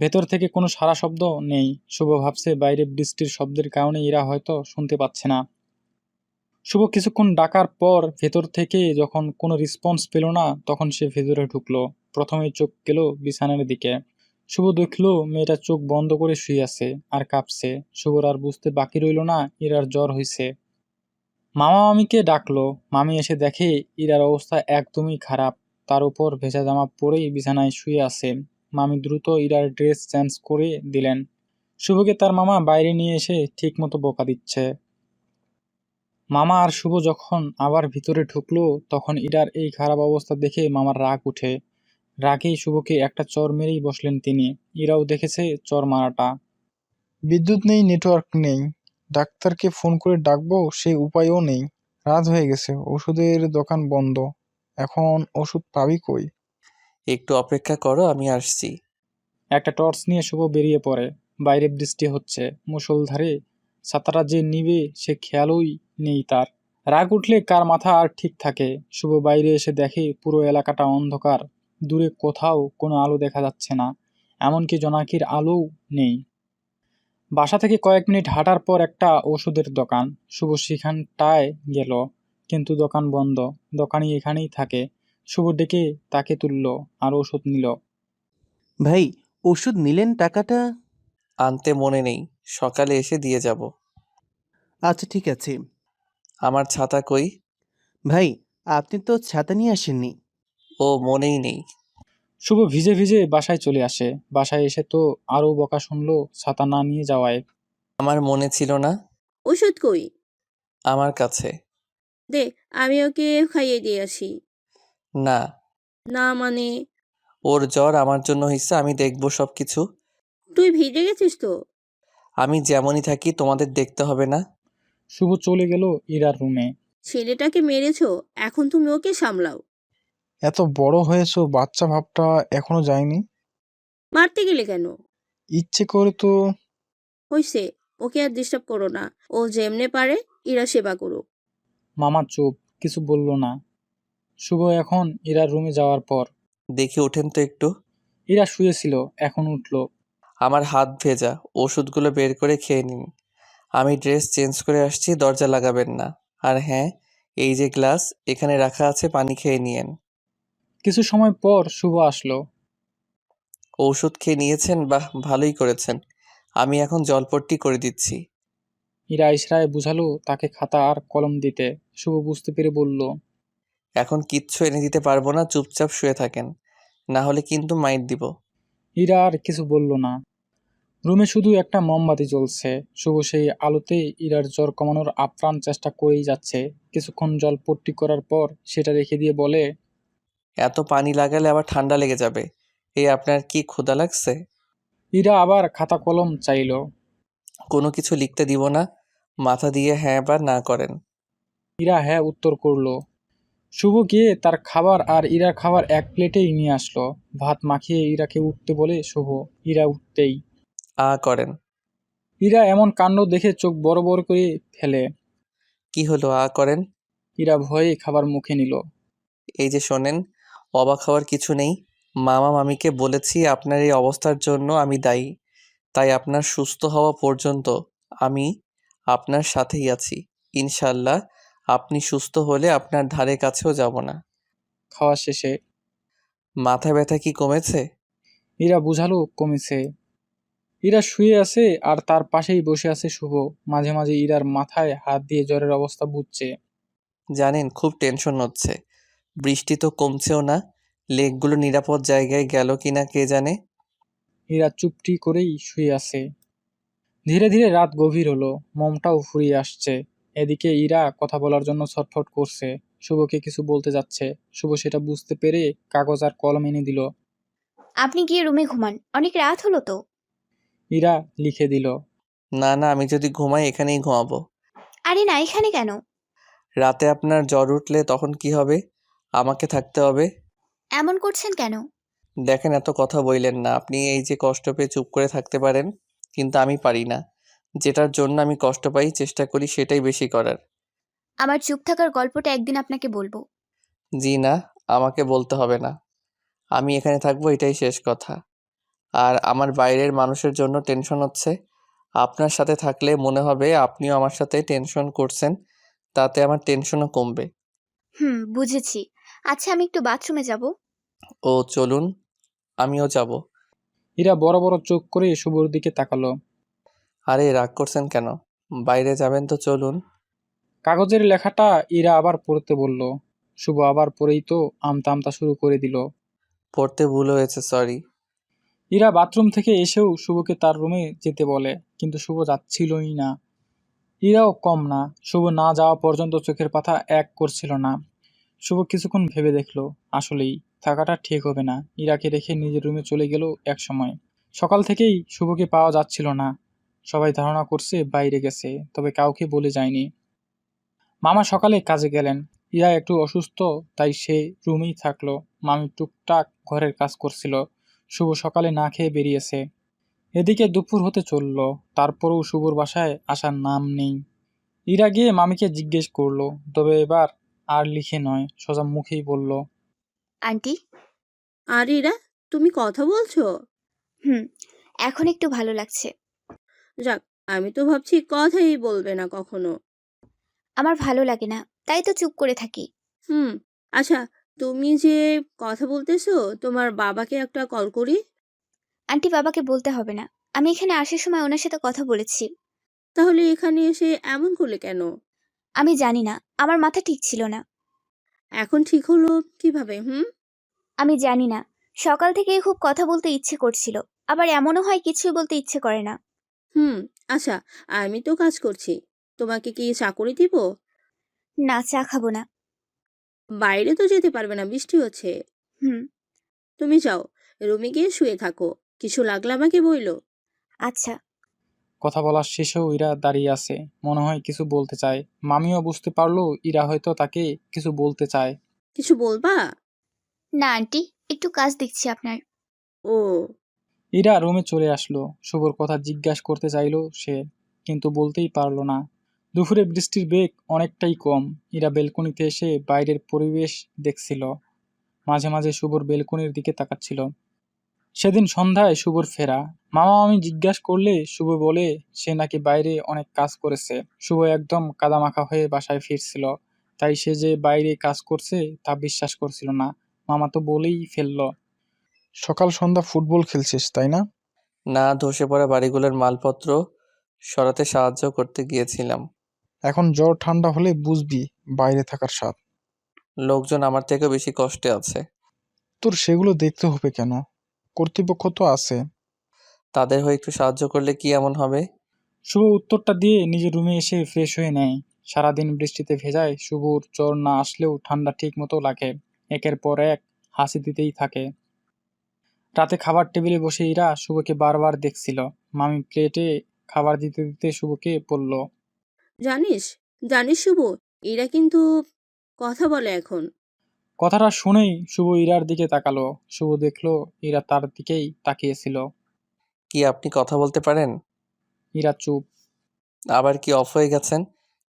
ভেতর থেকে কোনো সাড়া শব্দ নেই। শুভ ভাবছে বাইরে বৃষ্টির শব্দের কারণে ইরা হয়তো শুনতে পাচ্ছে না। শুভ কিছুক্ষণ ডাকার পর ভেতর থেকে যখন কোনো রেসপন্স পেল না, তখন সে ভেতরে ঢুকলো। প্রথমে চোখ গেল বিছানার দিকে। শুভ দেখলো মেয়েটা চোখ বন্ধ করে শুয়ে আছে আর কাঁপছে। শুভর আর বুঝতে বাকি রইল না ইরার জ্বর হয়েছে। মামা মামিকে ডাকলো। মামি এসে দেখে ইরার অবস্থা একদমই খারাপ। তার উপর ভেজা জামা পরেই বিছানায় শুয়ে আছে। মামি দ্রুত ইরার ড্রেস চেঞ্জ করে দিলেন। শুভকে তার মামা বাইরে নিয়ে এসে ঠিক মতো বকা দিচ্ছে। মামা আর শুভ যখন আবার ভিতরে ঢুকলো তখন ইরার এই খারাপ অবস্থা দেখে মামার রাগ উঠে। রাগেই শুভকে একটা চড় মেরেই বসলেন তিনি। ইরাও দেখেছে চড় মারাটা। বিদ্যুৎ নেই, নেটওয়ার্ক নেই, ডাক্তারকে ফোন করে ডাকবো সেই উপায়ও নেই। রাত হয়ে গেছে, ওষুধের দোকান বন্ধ, এখন ওষুধ পাবি কই? একটু অপেক্ষা করো, আমি আসছি। একটা টর্চ নিয়ে শুভ বেরিয়ে পড়ে। বাইরে বৃষ্টি হচ্ছে মুষলধারে। ছাতাটা যে নিবে সে খেয়ালই নেই তার। রাগ উঠলে কার মাথা আর ঠিক থাকে। শুভ বাইরে এসে দেখে পুরো এলাকাটা অন্ধকার। দূরে কোথাও কোনো আলো দেখা যাচ্ছে না, এমনকি জোনাকির আলোও নেই। বাসা থেকে কয়েক মিনিট হাঁটার পর একটা ওষুধের দোকান। শুভ সেখানটায় গেল, কিন্তু দোকান বন্ধ। দোকানি এখানেই থাকে। শুভ ডেকে তাকে তুলল আর ওষুধ নিল। ভাই, ওষুধ নিলেন, টাকাটা? আনতে মনে নেই, সকালে এসে দিয়ে যাব। আচ্ছা ঠিক আছে। আমার ছাতা কই? ভাই, আপনি তো ছাতা নিয়ে আসেননি। ও, মনেই নেই। শুভ ভিজে ভিজে বাসায় চলে আসে। বাসায় এসে তো আরও বকা শুনলো ছাতা না নিয়ে যাওয়ায়। আমার মনে ছিল না। ওষুধ কই? আমার কাছে। দে, আমি ওকে খাইয়ে দিয়ে আসি। না, না মানে? ওর জ্বর আমার জন্য হইছে, আমি দেখব সব কিছু। তুই ভিজে গেছিস তো? আমি যেমনই থাকি তোমাদের দেখতে হবে না। শুভ চলে গেল ইরার রুমে। ছেলেটাকে মেরেছো, এখন তুমি ওকে সামলাও। এত বড় হয়েছো, বাচ্চা ভাবটা এখনো যায়নি? মারতে গেলে কেন? ইচ্ছে করে তো। হইছে, ওকে আর ডিস্টার্ব করো না। ও যেমনে পারে ইরা সেবা করুক। মামা চুপ, কিছু বলল না। শুভ এখন ইরার রুমে যাওয়ার পর। দেখি ওঠেন তো একটু। ইরা শুয়েছিল, এখন উঠল। আমার হাত ভেজা, ওষুধগুলো বের করে খেয়ে নিন। আমি ড্রেস চেঞ্জ করে আসছি, দরজা লাগাবেন না। আর হ্যাঁ, এই যে গ্লাস এখানে রাখা আছে, পানি খেয়ে নিয়েন। কিছু সময় পর শুভ আসলো। ঔষধ খেয়ে নিয়েছেন? বাহ, ভালোই করেছেন। আমি এখন জলপট্টি করে দিচ্ছি। ইরা ইশরায় বুঝালো তাকে খাতা আর কলম দিতে। শুভ বুঝতে পেরে বলল, এখন কিচ্ছু এনে দিতে পারবো না, চুপচাপ শুয়ে থাকেন, না হলে কিন্তু মাইর দিব। ইরা আর কিছু বলল না। রুমে শুধু একটা মোমবাতি জ্বলছে। শুভ সেই আলোতে ইরার জ্বর কমানোর আপ্রাণ চেষ্টা করেই যাচ্ছে। কিছুক্ষণ জলপট্টি করার পর সেটা রেখে দিয়ে বলে, এত পানি লাগালে আবার ঠান্ডা লেগে যাবে। এই আপনার কি ক্ষুধা লাগছে? ইরা আবার খাতা কলম চাইল। কোনো কিছু লিখতে দিব না, মাথা দিয়ে হ্যাঁ বা না করেন। ইরা হ্যাঁ উত্তর করলো। শুভ গিয়ে তার খাবার আর ইরার খাবার এক প্লেটেই নিয়ে আসলো। ভাত মাখিয়ে ইরাকে উঠতে বলে শুভ। ইরা উঠতেই করেন। ইরা এমন কাণ্ড দেখে চোখ বড় বড় করে ফেলে। কি হলো করেন? ইরা ভয়ে খাবার মুখে নিল। এই যে শোনেন, অবাক হওয়ার কিছু নেই। মামা মামিকে বলেছি আপনার এই অবস্থার জন্য আমি দায়ী। তাই আপনার সুস্থ হওয়া পর্যন্ত আমি আপনার সাথেই আছি। ইনশাল্লাহ আপনি সুস্থ হলে আপনার ধারে কাছেও যাব না। খাওয়া শেষে মাথা ব্যথা কি কমেছে? ইরা বুঝালো কমেছে। ইরা শুয়ে আছে আর তার পাশেই বসে আছে শুভ। মাঝে মাঝে ইরার মাথায় হাত দিয়ে জ্বরের অবস্থা বুঝছে। জানেন, খুব টেনশন হচ্ছে। বৃষ্টি তো কমছেও না, লেকগুলো নিরাপদ জায়গায় গেল কিনা কে জানে। ইরা চুপটি করেই শুয়ে আছে। ধীরে ধীরে রাত গভীর হলো, মমটাও ফুরিয়ে আসছে। এদিকে ইরা কথা বলার জন্য ছটফট করছে। শুভকে কিছু বলতে যাচ্ছে। শুভ সেটা বুঝতে পেরে কাগজ আর কলম এনে দিল। আপনি গিয়ে রুমে ঘুমান, অনেক রাত হলো তো। ইরা লিখে দিল। না না, আমি যদি ঘুমাই এখানেই ঘুমাবো। আরে না, এখানে কেন? রাতে আপনার জ্বর উঠলে তখন কি হবে? আমাকে থাকতে হবে। এমন করছেন কেন? দেখেন, এত কথা বললেন না। আপনি এই যে কষ্ট পেয়ে চুপ করে থাকতে পারেন, কিন্তু আমি পারি না। যেটার জন্য আমি কষ্ট পাই চেষ্টা করি সেটাই বেশি করার। আমার চুপ থাকার গল্পটা একদিন আপনাকে বলবো। জি না, আমাকে বলতে হবে না। আমি এখানে থাকবো, এটাই শেষ কথা। আর আমার বাইরের মানুষের জন্য টেনশন হচ্ছে। আপনার সাথে থাকলে মনে হবে আপনিও আমার সাথে টেনশন করছেন, তাতে আমার টেনশনও কমবে। বুঝেছি। আচ্ছা, আমি একটু বাথরুমে যাব। ও চলুন, আমিও যাব। ইরা বড় বড় চোখ করে শুভর দিকে তাকালো। আরে রাগ করছেন কেন? বাইরে যাবেন তো চলুন। কাগজের লেখাটা ইরা আবার পড়তে বলল। শুভ আবার পড়েই তো আমতা আমতা শুরু করে দিল। পড়তে ভুল হয়েছে, সরি। ইরা বাথরুম থেকে এসেও শুভকে তার রুমে যেতে বলে, কিন্তু শুভ যাচ্ছিলই না। ইরাও কম না। শুভ না যাওয়া পর্যন্ত চোখের পাতা এক করছিল না। শুভ কিছুক্ষণ ভেবে দেখলো, আসলেই থাকাটা ঠিক হবে না। ইরাকে রেখে নিজের রুমে চলে গেল এক সময়। সকাল থেকেই শুভকে পাওয়া যাচ্ছিল না। সবাই ধারণা করছে বাইরে গেছে, তবে কাউকে বলে যায়নি। মামা সকালে কাজে গেলেন। ইরা একটু অসুস্থ, তাই সে রুমেই থাকলো। মামি টুকটাক ঘরের কাজ করছিল। শুভ সকালে না খেয়ে বেরিয়েছে। এদিকে দুপুর হতে চলল, তারপরও শুভর বাসায় আসার নাম নেই। ইরা গিয়ে মামিকে জিজ্ঞেস করলো, তবে এবার আর লিখে নয়, সোজা মুখেই বলল, আন্টি। আর এরা, তুমি কথা বলছো? হুম, এখন একটু ভালো লাগছে। যাক, আমি তো ভাবছি কথাই বলবে না কখনো। আমার ভালো লাগে না, তাই তো চুপ করে থাকি। হুম। আচ্ছা, তুমি যে কথা বলতেছো, তোমার বাবাকে একটা কল করি। আন্টি, বাবাকে বলতে হবে না। আমি এখানে আসার সময় ওনার সাথে কথা বলেছি। তাহলে এখানে এসে এমন করলে কেন? আমি জানি না, আমার মাথা ঠিক ছিল না। এখন ঠিক হলো কিভাবে? হুম। আমি জানি না, সকাল থেকেই খুব কথা বলতে ইচ্ছে করছিল, আবার এমনও হয় কিছুই বলতে ইচ্ছে করে না। হুম। আচ্ছা, আমি তো কাজ করছি, তোমাকে কি চাকরি দিব? না, চা খাবো না। বাইরে তো যেতে পারবে না, বৃষ্টি হচ্ছে। হুম। তুমি যাও, রুমে গিয়ে শুয়ে থাকো, কিছু লাগলে আমাকে বইলো। আচ্ছা। কথা বলার শেষেও ইরা দাঁড়িয়ে আছে, মনে হয় কিছু বলতে চায়। মামিও বুঝতে পারলো ইরা হয়তো তাকে কিছু বলতে চায়। কিছু বলবা? না আন্টি, একটু কাজ দেখছি আপনার। ও। ইরা রুমে চলে আসলো। শুভর কথা জিজ্ঞাসা করতে চাইলো সে, কিন্তু বলতেই পারলো না। দুপুরে বৃষ্টির বেগ অনেকটাই কম। ইরা বেলকনিতে এসে বাইরের পরিবেশ দেখছিল, মাঝে মাঝে শুভর বেলকনির দিকে তাকাচ্ছিল। সেদিন সন্ধ্যায় শুভর ফেরা। মামা মামি জিজ্ঞাসা করলে শুভ বলে সে নাকি বাইরে অনেক কাজ করেছে। শুভ একদম কাদামাখা হয়ে বাসায় ফিরছিল, তাই সে যে বাইরে কাজ করছে তা বিশ্বাস করছিল না। মামা তো বলেই ফেলল, সকাল সন্ধ্যা ফুটবল খেলছিস তাই না? না, ধসে পড়া বাড়িগুলোর মালপত্র সরাতে সাহায্য করতে গিয়েছিলাম। এখন জ্বর ঠান্ডা হলে বুঝবি বাইরে থাকার স্বাদ। লোকজন আমার থেকেও বেশি কষ্টে আছে। তোর সেগুলো দেখতে হবে কেন? কর্তৃপক্ষ তো আছে। তাদের হয়ে একটু সাহায্য করলে কি এমন হবে? শুভ উত্তরটা দিয়ে নিজের রুমে এসে ফ্রেশ হয়ে নেয়। সারাদিন বৃষ্টিতে ভেজায় শুভর জ্বর না আসলেও ঠান্ডা ঠিক মতো লাগে। একের পর এক হাসি দিতেই থাকে। রাতে খাবার টেবিলে বসে ইরা শুভকে বারবার দেখছিল। মামি প্লেটে খাবার দিতে দিতে শুভকে বলল, জানিস, জানিস শুভ, এরা কিন্তু কথা বলে এখন। কথাটা শুনেই শুভ ইরার দিকে তাকালো। শুভ দেখলো ইরা তার দিকেই তাকিয়েছিল। কি আপনি কথা বলতে পারেন? ইরা চুপ। আবার কি অফ হয়ে গেছেন?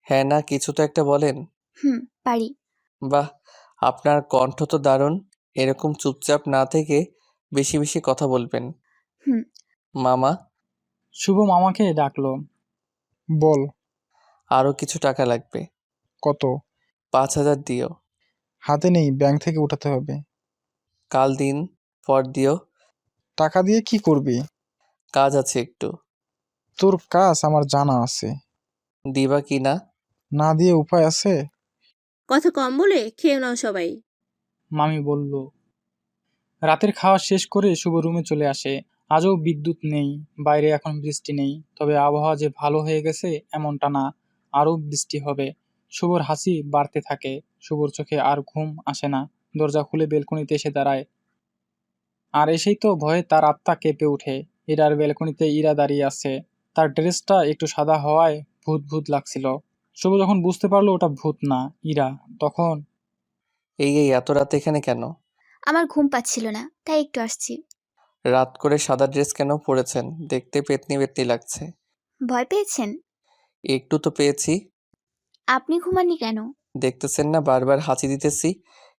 হ্যাঁ না কিছু তো একটা বলেন। হুম, পারি। বাহ, আপনার কণ্ঠ তো দারুণ। এরকম চুপচাপ না থেকে বেশি বেশি কথা বলবেন। হুম। মামা, শুভ মামাকে ডাকলো, বল। আরও কিছু টাকা লাগবে। কত? 5,000 দিও। হাতে নেই, ব্যাংক থেকে উঠাতে হবে। কাল দিন পর দিও। টাকা দিয়ে কি করবি? কাজ আছে একটু। তোর কাজ আমার জানা আছে। দিবা কি না? না দিয়ে উপায় আছে? কথা কম বলে খেয়ে নাও সবাই। মামি বলল। রাতের খাওয়া শেষ করে শুভ রুমে চলে আসে। আজও বিদ্যুৎ নেই, বাইরে এখন বৃষ্টি নেই, তবে আবহাওয়া যে ভালো হয়ে গেছে এমনটা না, আরও বৃষ্টি হবে। শুভর হাসি বাড়তে থাকে। শুভর চোখে আর ঘুম আসে না। দরজা খুলে বেলকনিতে এসে দাঁড়ায়। আর এসেই তো ভয়ে তার আত্মা কেঁপে ওঠে। ইরার বেলকনিতে ইরা দাঁড়িয়ে আছে। তার ড্রেসটা একটু সাদা হওয়ায় ভূত ভূত লাগছিল। শুভ যখন বুঝতে পারলো ওটা ভূত না ইরা, তখন এই এত রাতে এখানে কেন? আমার ঘুম পাচ্ছিল না, তাই একটু আসছি। রাত করে সাদা ড্রেস কেন পরেছেন? দেখতে পেতনি পেতনি লাগছে। ভয় পেয়েছেন? একটু তো পেয়েছি। আপনি ঘুমাননি কেন? দেখতেছেন না বারবার হাঁচি দিতেছি।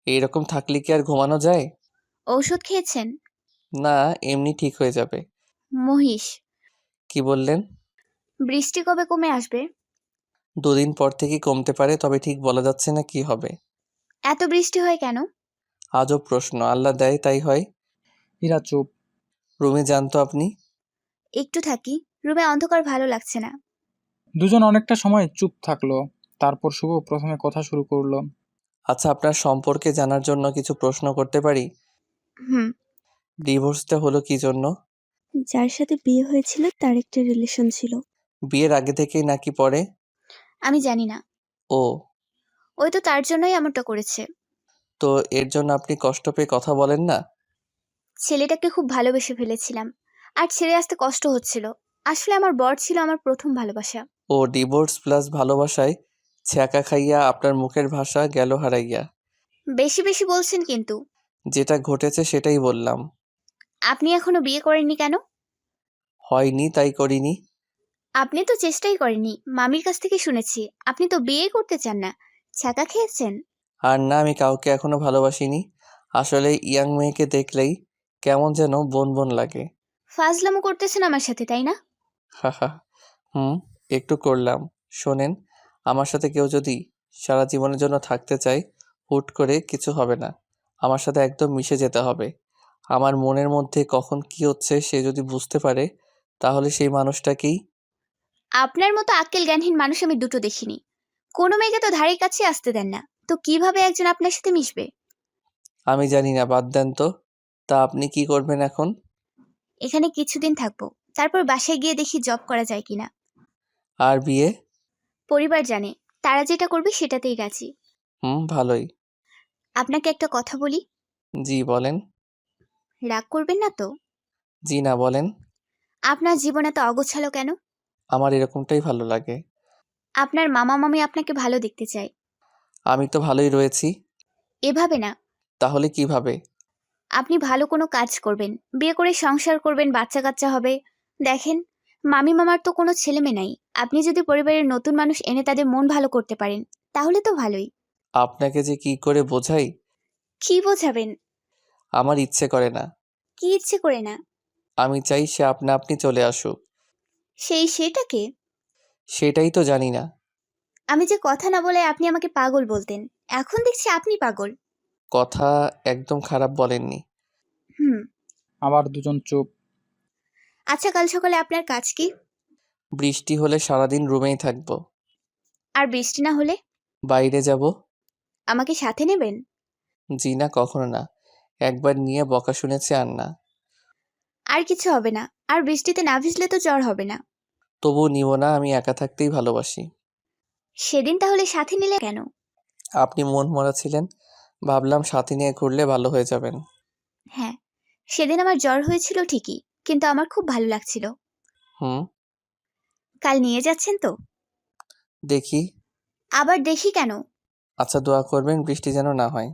এইরকম থাকলে কি আর ঘুমানো যায়? ঔষধ খেয়েছেন? না, এমনি ঠিক হয়ে যাবে। মহিষ। কি বললেন? বৃষ্টি কবে কমে আসবে? 2 দিন পর থেকেই কমতে পারে, তবে ঠিক বলা যাচ্ছে না কি হবে। এত বৃষ্টি হয় কেন? আজব প্রশ্ন, আল্লাহ দেয় তাই হয়। ইরা চুপ। রুমে যান তো আপনি। একটু থাকি, রুমে অন্ধকার ভালো লাগছে না। দুজন অনেকটা সময় চুপ থাকলো। তারপর শুভ প্রথমে কথা শুরু করলো। আচ্ছা, আপনার সম্পর্কে জানার জন্য কিছু প্রশ্ন করতে পারি? হুম। ডিভোর্সটা হলো কি জন্য? যার সাথে বিয়ে হয়েছিল তার একটা রিলেশন ছিল। বিয়ের আগে থেকেই নাকি পরে? আমি জানি না। ও, ওই তো তার জন্যই এমনটা করেছে। তো এর জন্য আপনি কষ্ট পেয়ে কথা বলেন না? ছেলেটাকে খুব ভালোবেসে ফেলেছিলাম, আর ছেড়ে আসতে কষ্ট হচ্ছিল। আসলে আমার বর ছিল আমার প্রথম ভালোবাসা। ও ডিভোর্স প্লাস ভালোবাসায় ছ্যাঁকা খাইয়া আপনার মুখের ভাষা গেল হারাইয়া। বেশি বেশি বলছেন কিন্তু। যেটা ঘটেছে সেটাই বললাম। আপনি এখনো বিয়ে করেননি কেন? হয়নি তাই করিনি। আপনি তো চেষ্টাই করেননি, মামির কাছ থেকে শুনেছি। আপনি তো বিয়ে করতে চান না, ছ্যাঁকা খেয়েছেন। আর না, আমি কাউকে এখনো ভালোবাসিনি। আসলে ইয়াং মেয়েকে দেখলেই কেমন যেন বন বন লাগে। ফাজলামো করতেছেন আমার সাথে, তাই না? হাহা। হুম, একটু করলাম। শোনেন, আমার সাথে কেউ যদি সারা জীবনের জন্য থাকতে চায়, হুট করে কিছু হবে না। আমার সাথে একদম মিশে যেতে হবে। আমার মনের মধ্যে কখন কি হচ্ছে সে যদি বুঝতে পারে, তাহলে সেই মানুষটাকেই। আপনার মতো আক্কেল জ্ঞানহীন মানুষ আমি দুটো দেখিনি। কোনো মেয়েকে তো ধারে কাছে আসতে দেন না, তো কিভাবে একজন আপনার সাথে মিশবে? আমি জানি না, বাদ দেন তো। তা আপনি কি করবেন এখন? এখানে কিছুদিন থাকবো, তারপর বাসায় গিয়ে দেখি জব করা যায় কিনা। আর বিয়ে? পরিবার জানে, তারা যেটা করবে সেটাতেই রাজি। ভালোই। আপনাকে একটা কথা বলি। জি বলেন। রাগ করবেন না তো? জি না, বলেন। আপনার জীবন এত অগোছালো কেন? আমার এরকমটাই ভালো লাগে। আপনার মামা মামি আপনাকে ভালো দেখতে চায়। আমি তো ভালোই রয়েছি। এভাবে না। তাহলে কিভাবে? আপনি ভালো কোনো কাজ করবেন, বিয়ে করে সংসার করবেন, বাচ্চা কাচ্চা হবে। দেখেন, মামি মামার তো কোনো ছেলে মেয়ে নাই। আপনি যদি পরিবারের নতুন মানুষ এনে তাদের মন ভালো করতে পারেন, তাহলে তো ভালোই। আপনাকে যে কি করে বোঝাই, কি বোঝাবেন? আমার ইচ্ছে করে না। কি ইচ্ছে করে না? আমি চাই সে আপনা আপনি চলে আসুক। সেটাকে? সেটাই তো জানি না। আমি যে কথা না বলে আপনি আমাকে পাগল বলতেন, এখন দেখছি আপনি পাগল। কথা একদম খারাপ বলেননি। হুম। আবার দুজন চুপ। আচ্ছা, কাল সকালে আপনার কাজ কি? বৃষ্টি হলে সারাদিন রুমেই থাকবো। আর বৃষ্টি না হলে? বাইরে যাব। আমাকে সাথে নেবেন? জি না, কখনো না। একবার নিয়ে বকা শুনেছি, আর না। আর কিছু হবে না। আর বৃষ্টিতে না ভিজলে তো জ্বর হবে না। তবু নিব না, আমি একা থাকতেই ভালোবাসি। সেদিন তাহলে সাথে নিলে কেন? আপনি মন মরা ছিলেন, ভাবলাম সাথে নিয়ে ঘুরলে ভালো হয়ে যাবেন। হ্যাঁ, সেদিন আমার জ্বর হয়েছিল ঠিকই, কিন্তু আমার খুব ভালো লাগছিল। হুম। কাল নিয়ে যাচ্ছেন তো? দেখি। আবার দেখি কেন? আচ্ছা, দোয়া করবেন বৃষ্টি যেন না হয়,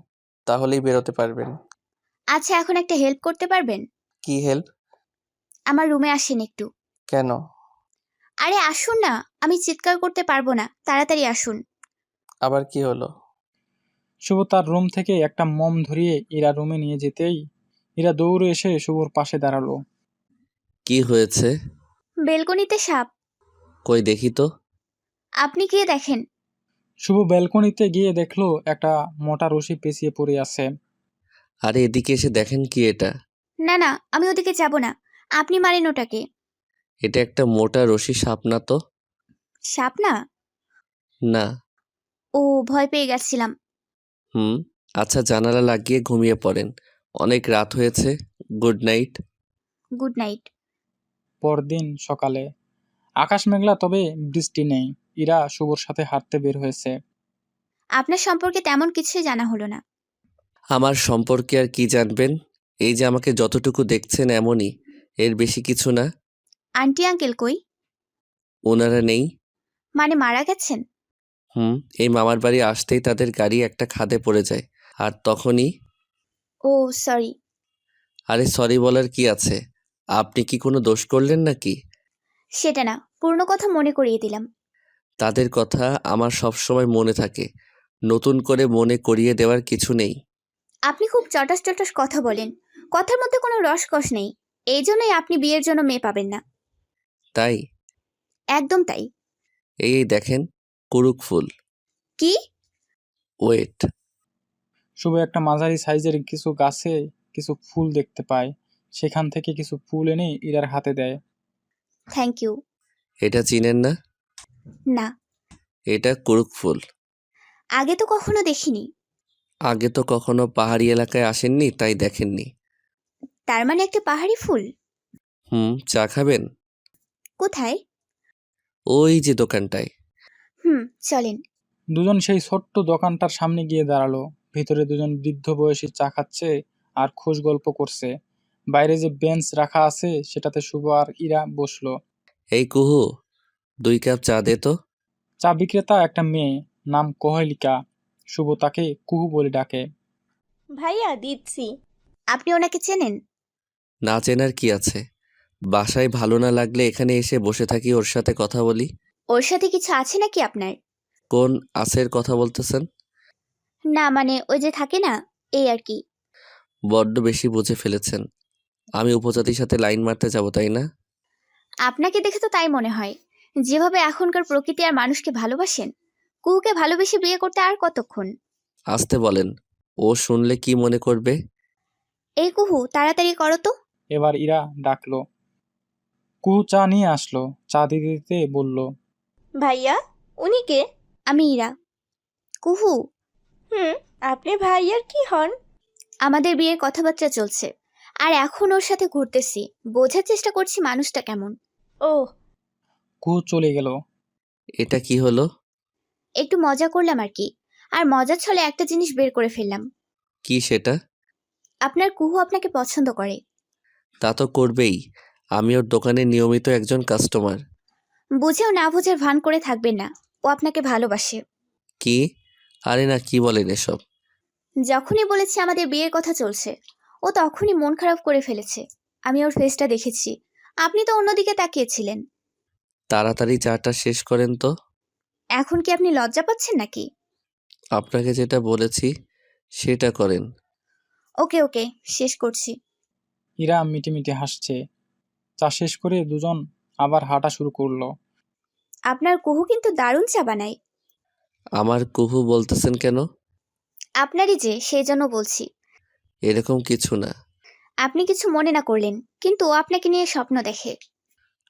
তাহলেই বেরোতে পারবেন। আচ্ছা, এখন একটা হেল্প করতে পারবেন? কি হেল্প? আমার রুমে আসেন একটু। কেন? আরে আসুন না, আমি চিৎকার করতে পারবো না, তাড়াতাড়ি আসুন। আবার কি হলো? শুভ তার রুম থেকে একটা মম ধরিয়ে ইরা রুমে নিয়ে যেতেই ইরা দৌড়ে এসে শুভর পাশে দাঁড়ালো। কি হয়েছে? বেলকনিতে সাপ। কই দেখি তো। আপনি গিয়ে দেখেন। শুভ ব্যালকনিতে গিয়ে দেখলো একটা মোটা রশি পেঁচিয়ে পড়ে আছে। আরে এদিকে এসে দেখেন কি এটা। না না, আমি ওদিকে যাব না। আপনি মারেন ওটাকে। এটা একটা মোটা রশি, সাপ না তো। সাপ না? না। ও, ভয় পেয়ে গেছিলাম। হুম। আচ্ছা, জানালা লাগিয়ে ঘুমিয়ে পড়েন, অনেক রাত হয়েছে। Good night. Good night. পরদিন সকালে আকাশ মেঘলা, তবে বৃষ্টি নেই। ইরা শুভর সাথে হাঁটতে বের হয়েছে। আপনার সম্পর্কে তেমন কিছুই জানা হলো না। আমার সম্পর্কে আর কি জানবেন? এই যে আমাকে যতটুকু দেখছেন এমনই, এর বেশি কিছু না। আন্টি আঙ্কেল কই? ওনারা নেই। মানে মারা গেছেন? এই মামার বাড়ি আসতেই তাদের গাড়ি একটা খাদে পড়ে যায়, আর তখনই। ও, সরি। আরে সরি বলার কি আছে? আপনি কি কোনো দোষ করলেন নাকি? সেটা না, পূর্ণ কথা মনে করিয়ে দিলাম। তাদের কথা আমার সবসময় মনে থাকে, নতুন করে মনে করিয়ে দেওয়ার কিছু নেই। আপনি খুব চটাস চটাস কথা বলেন, কথার মধ্যে কোনো রসকস নেই। এই জন্যই আপনি বিয়ের জন্য মেয়ে পাবেন না। তাই? একদম তাই। এই দেখেন, কুরুক ফুল। কি? ওয়েট। শুভ একটা মাঝারি সাইজের কিছু গাছে কিছু ফুল দেখতে পায়। সেখান থেকে কিছু ফুল এনে ইরার হাতে দেয়। Thank you. এটা চিনেন না? না। এটা কুরুক ফুল। আগে তো কখনো দেখিনি। আগে তো কখনো পাহাড়ি এলাকায় আসেননি, তাই দেখেননি। তার মানে একটা পাহাড়ি ফুল? চা খাবেন? কোথায়? ওই যে দোকানটায়। চলেন। দুজন সেই ছোট্ট দোকানটার সামনে গিয়ে দাঁড়ালো। ভিতরে দুজন বৃদ্ধ বয়সী চা খাচ্ছে আর খোশ গল্প করছে। বাইরে যে বেঞ্চ রাখা আছে সেটাতে শুভ আর ইরা বসলো। এই কুহু, 2 কাপ চা দে তো। চা বিক্রেতা একটা মেয়ে, নাম কোহেলিকা। শুভ তাকে কুহু বলে ডাকে। ভাইয়া দিচ্ছি। আপনি ওনাকে চেনেন? না চেনার কি আছে, বাসায় ভালো না লাগলে এখানে এসে বসে থাকি, ওর সাথে কথা বলি। ওর সাথে কিছু আছে নাকি আপনার? কোন আসের কথা বলতেছেন? না মানে ওই যে থাকে না, এই আর কি। বড্ড বেশি বুঝে ফেলেছেন। আমি উপজাতির সাথে লাইন মারতে যাব তাই না? আপনাকে দেখে তো তাই মনে হয়। যেভাবে এখনকার প্রকৃতি আর মানুষকে ভালোবাসেন, কুহুকে ভালোবেসে বিয়ে করতে আর কতক্ষণ? আসতে বলেন, ও শুনলে কি মনে করবে? এই কুহু, তাড়াতাড়ি করো তো। এবার ইরা ডাকলো। কুহু চা নিয়ে আসলো। চা দিতে দিতে বলল, ভাইয়া, উনি কে? আমি ইরা। কুহু, আপনি ভাইয়ার কি হন? আমাদের বিয়ের কথাবার্তা চলছে, আর এখন ওর সাথে ঘুরতেছি। বোঝার চেষ্টা করছি মানুষটা কেমন। ও, কুহু চলে গেল। এটা কি হলো? একটু মজা করলাম আর কি। আর মজার ছলে একটা জিনিস বের করে ফেললাম। কি সেটা? আপনার কুহু আপনাকে পছন্দ করে। তা তো করবেই, আমি ওর দোকানে নিয়মিত একজন কাস্টমার। বুঝেও না বুঝার ভান করে থাকবেন না। ও আপনাকে ভালোবাসে। কি? আরে না, কি বলেন এসব? যখনই বলেছি আমাদের বিয়ের কথা চলছে, ও তখনই মন খারাপ করে ফেলেছে। আমি ওর ফেসটা দেখেছি। আপনি তো অন্যদিকে তাকিয়েছিলেন। তাড়াতাড়ি চাটা শেষ করেন তো। এখন কি আপনি লজ্জা পাচ্ছেন নাকি? আপনাকে যেটা বলেছি সেটা করেন। ওকে ওকে, শেষ করছি। ইরা মিটিমিটি হাসছে। চা শেষ করে দুজন আবার হাঁটা শুরু করলো। আপনার কুহু কিন্তু দারুণ চা বানায়। আমার কুহু বলতেছেন কেন? আপনারই যে, সেই জন্য বলছি। এরকম কিছু না। আপনি কিছু মনে না করলেন, কিন্তু ও আপনাকে নিয়ে স্বপ্ন দেখে।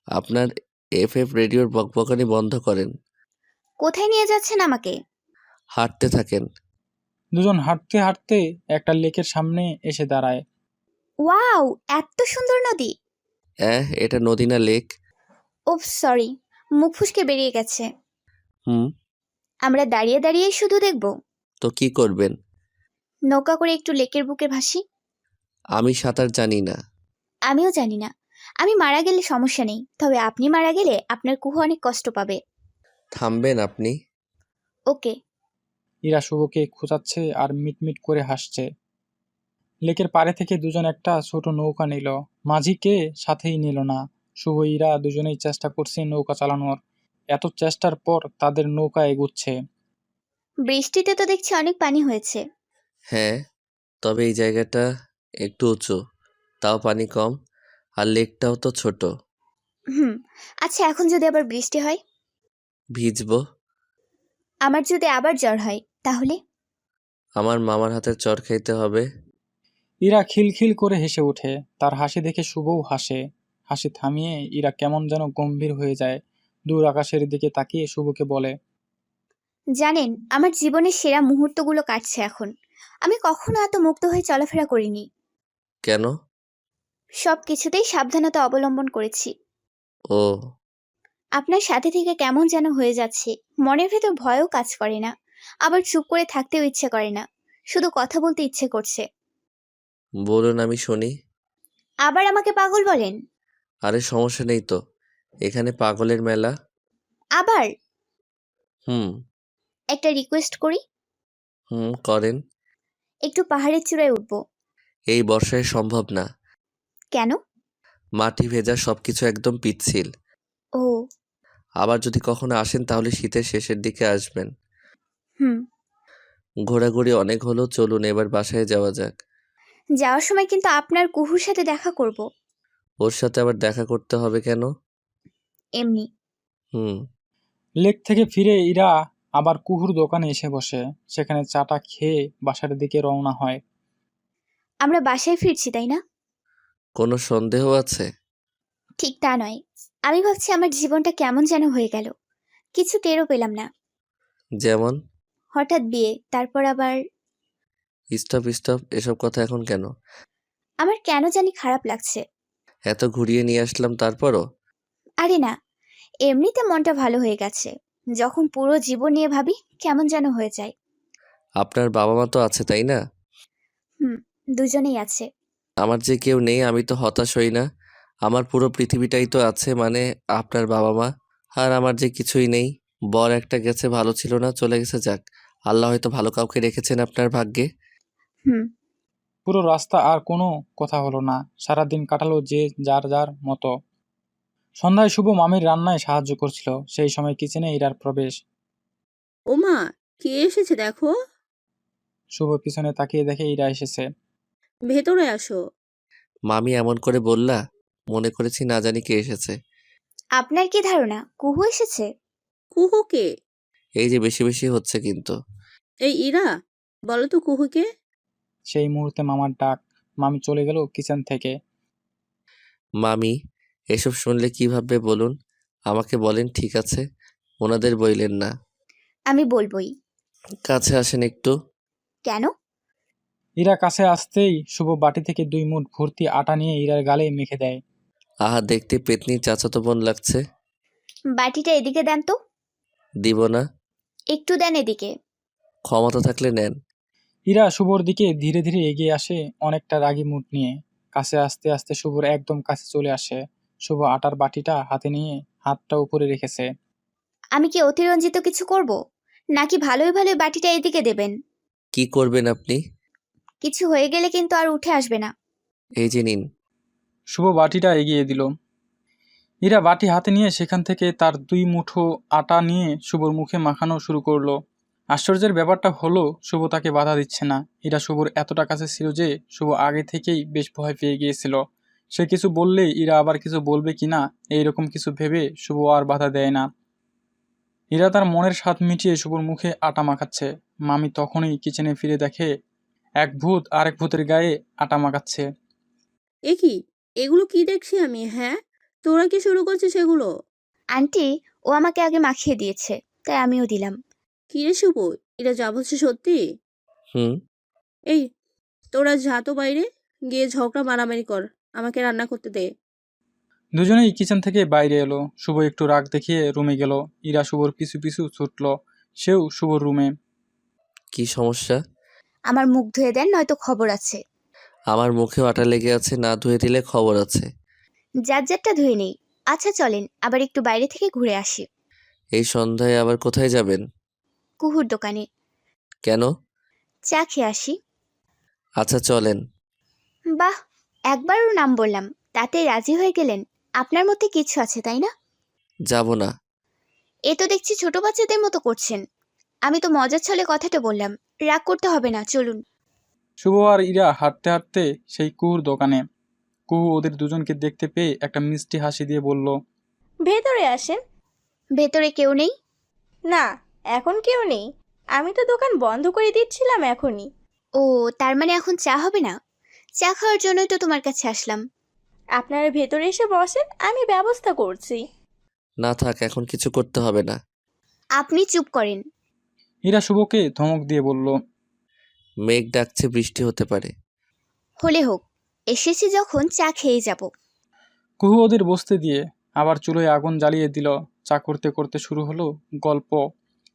আপনার এফএফ রেডিওর বকবকানি বন্ধ করেন। কোথায় নিয়ে যাচ্ছেন আমাকে? হাঁটতে থাকেন। দুজন হাঁটতে হাঁটতে একটা লেকের সামনে এসে দাঁড়ায়। ওয়াও, এত সুন্দর নদী! এটা নদী না লেক। ওপ সরি, মুখ ফুসকে বেরিয়ে গেছে। হুম। আমরা দাঁড়িয়ে দাঁড়িয়ে শুধু দেখব? তো কি করবেন? নৌকা করে একটু লেকের বুকে ভাসি। আমি সাঁতার জানি না। আমিও জানি না। আমি মারা গেলে সমস্যা নেই, তবে আপনি মারা গেলে আপনার কুহু অনেক কষ্ট পাবে। থামবেন আপনি? ওকে। ইরা শুভকে খোঁচাচ্ছে আর মিটমিট করে হাসছে। লেকের পাড়ে থেকে দুজন একটা ছোট নৌকা নিল। মাঝিকে সাথেই নিল না। শুভ ইরা দুজনেই চেষ্টা করছে নৌকা চালানোর। এত চেষ্টার পর তাদের নৌকা এগুচ্ছে। বৃষ্টিতে তো দেখছি অনেক পানি হয়েছে। হ্যাঁ, তবে এই জায়গাটা একটু উঁচু, তাও পানি কম, আর লেকটাও তো ছোট। হুম। আচ্ছা, এখন যদি আবার বৃষ্টি হয়? ভিজবো। আমার যদি আবার জ্বর হয় তাহলে? আমার মামার হাতের চড় খাইতে হবে। ইরা খিলখিল করে হেসে ওঠে। তার হাসি দেখে শুভও হাসে। হাসি থামিয়ে ইরা কেমন যেন গম্ভীর হয়ে যায়। দূর আকাশের দিকে তাকিয়ে শুভকে বলে, জানেন, আমার জীবনের সেরা মুহূর্তগুলো কাটছে এখন। আমি কখনো এত মুক্ত হয়ে চলাফেরা করিনি। কেন? সব কিছুতেই সাবধানতা অবলম্বন করেছি। ও, আপনার সাথে থেকে কেমন যেন হয়ে যাচ্ছে। মনের ভেতর ভয়ও কাজ করে না, আবার চুপ করে থাকতেও ইচ্ছে করে না। শুধু কথা বলতে ইচ্ছে করছে। বলুন, আমি শুনি। আবার আমাকে পাগল বলেন? আরে সমস্যা নেই তো, এখানে পাগলের মেলা। আবার হুম। একটা রিকোয়েস্ট করি। করেন। একটু পাহাড়ের চূড়ায় উঠবো। এই বর্ষায় সম্ভব না। কেন? মাটি ভেজা, সবকিছু একদম পিচ্ছিল। ও। আবার যদি কখনো আসেন তাহলে শীতের শেষের দিকে আসবেন। হুম। ঘোরাঘুরি অনেক হলো, চলুন এবার বাসায় যাওয়া যাক। যাওয়ার সময় কিন্তু আপনার কুহুর সাথে দেখা করব। ওর সাথে আবার দেখা করতে হবে কেন? এমনি। হুম। লেক থেকে ফিরে ইরা আবার কুহুর দোকানে এসে বসে। সেখানে চাটা খেয়ে বাসার দিকে রওনা হয়। আমরা বাসায় ফিরছি তাই না? কোনো সন্দেহ আছে? ঠিক তা নয়। আমি ভাবছি আমার জীবনটা কেমন যেন হয়ে গেল। কিছু টেরও পেলাম না। যেমন? হঠাৎ বিয়ে, তারপর আবার স্টপ স্টপ, এসব কথা এখন কেন? আমার কেন জানি খারাপ লাগছে। এত ঘুরিয়ে নিয়ে আসলাম তারপরও? আরে না, এমনিতে মনটা ভালো হয়ে গেছে। যখন পুরো জীবন নিয়ে ভাবি কেমন যেন হয়ে যায়। আপনার বাবা মা তো আছে তাই না? দুজনেই আছে। আমার যে কেউ নেই, আমি তো হতাশ হই না। আমার পুরো পৃথিবীটাই তো আছে, মানে আপনার বাবা মা। আর আমার যে কিছুই নেই। বর একটা গেছে, ভালো ছিল না, চলে গেছে, যাক। আল্লাহ হয়তো ভালো কাউকে রেখেছেন আপনার ভাগ্যে। হুম। পুরো রাস্তা আর কোনো কথা হলো না। সারাদিন কাটালো যে যার যার মতো। সন্ধ্যায় শুভ মামির রান্নায় সাহায্য করছিল। সেই সময় কিচেনে ইরার প্রবেশ। ওমা, কে এসেছে দেখো। শুভ পিছনে তাকিয়ে দেখে ইরা এসেছে। ভেতরে আসো। মামি এমন করে বললা, মনে করেছি না জানি কে এসেছে। আপনার কি ধারণা কুহু এসেছে? কুহুকে? এই যে বেশি বেশি হচ্ছে কিন্তু। এই ইরা, বলো তো কুহুকে। সেই মুহূর্তে মামার ডাক। মামি চলে গেল কিচেন থেকে। মামি, এসব শুনলে কি ভাববে বলুন? আমাকে বলেন, ঠিক আছে? ওনাদের বইলেন না। আমি বলবোই। কাছে আসেন একটু। কেন? ইরা কাছে আসতেই শুভ বাটি থেকে 2 মুঠ ভর্তি আটা নিয়ে ইরার গালে মেখে দেয়। আহা, দেখতে পেতনির চাচাতো বোন লাগছে। বাটিটা এদিকে দেন তো। দিব না। একটু দেন এদিকে। ক্ষমতা থাকলে নেন। ইরা শুভর দিকে ধীরে ধীরে এগিয়ে আসে, অনেকটা রাগী মুড নিয়ে। কাছে আসতে আসতে শুভর একদম কাছে চলে আসে। শুভ আটার বাটিটা হাতে নিয়ে হাতটা উপরে রেখেছে। আমি কি অতিরঞ্জিত কিছু করব, নাকি ভালোই ভালোই বাটিটা এদিকে দেবেন? কি করবেন আপনি? কিছু হয়ে গেলে কিন্তু আর উঠে আসবে না। এই যে নিন। শুভ বাটিটা এগিয়ে দিল। ইরা বাটি হাতে নিয়ে সেখান থেকে তার 2 মুঠো আটা নিয়ে শুভর মুখে মাখানো শুরু করলো। আশ্চর্যের ব্যাপারটা হলো শুভ তাকে বাধা দিচ্ছে না। ইরা শুভর এতটা কাছে ছিল যে শুভ আগে থেকেই বেশ ভয় পেয়ে গিয়েছিল। সে কিছু বললে ইরা আবার কিছু বলবে কিনা এইরকম কিছু ভেবে শুভ আর বাধা দেয় না। ইরা তার মনের স্বাদ মিটিয়ে শুভর মুখে আটা মাখাচ্ছে। মামি তখনই কিচেনে ফিরে দেখে এক ভূত আরেক ভূতের গায়ে আটা মাখাচ্ছে। এ কি, এগুলো কি দেখছি আমি? হ্যাঁ, তোরা কি শুরু করছিস এগুলো? আন্টি, ও আমাকে আগে মাখিয়ে দিয়েছে, তাই আমিও দিলাম। কি রে শুভ, এটা যা বলছে সত্যি? হুম। এই, তোরা যা তো বাইরে, গিয়ে ঝগড়া মারামারি কর, আমাকে রান্না করতে দে। দুজনেই কিচেন থেকে বাইরে এলো। শুভ একটু রাগ দেখিয়ে রুমে গেল। ইরা শুভর পিছু পিছু ছুটল। সেও শুভর রুমে। কি সমস্যা? আমার মুখ ধুয়ে দেন, নয়তো খবর আছে। আমার মুখেও আটা লেগে আছে, না ধুয়ে দিলে খবর আছে। যার যারটা ধুয়ে নেই। আচ্ছা চলেন আবার একটু বাইরে থেকে ঘুরে আসি। এই সন্ধ্যায় আবার কোথায় যাবেন? কুহুর দোকানে। কেন? চা খেয়ে আসি। আচ্ছা চলেন। বাহ, একবারও নাম বললাম তাতে রাজি হয়ে গেলেন। আপনার মধ্যে কিছু আছে তাই না? যাব না। এ তো দেখছি ছোট বাচ্চাদের মতো করছেন। আমি তো মজার ছলে কথাটা বললাম, রাগ করতে হবে না, চলুন। শুভ আর ইরা হাঁটতে হাঁটতে সেই কুহুর দোকানে। কুহু ওদের দুজনকে দেখতে পেয়ে একটা মিষ্টি হাসি দিয়ে বলল, ভেতরে আসেন। ভেতরে কেউ নেই? না, এখন কেউ নেই। আমি তো দোকান বন্ধ করে দিচ্ছিলাম এখনই। ও, তার মানে এখন চা হবে না? চা খাওয়ার জন্যই তো তোমার কাছে আসলাম। আপনারা ভেতরে এসে বসেন, আমি ব্যবস্থা করছি। না থাক, এখন কিছু করতে হবে না। আপনি চুপ করেন। ইরা শুভকে ধমক দিয়ে বলল, মেঘ ডাকছে, বৃষ্টি হতে পারে। হলে হোক, এসেছি যখন চা খেয়ে যাব। কুহু ওদের বসতে দিয়ে আবার চুলোয় আগুন জ্বালিয়ে দিল। চা করতে করতে শুরু হলো গল্প,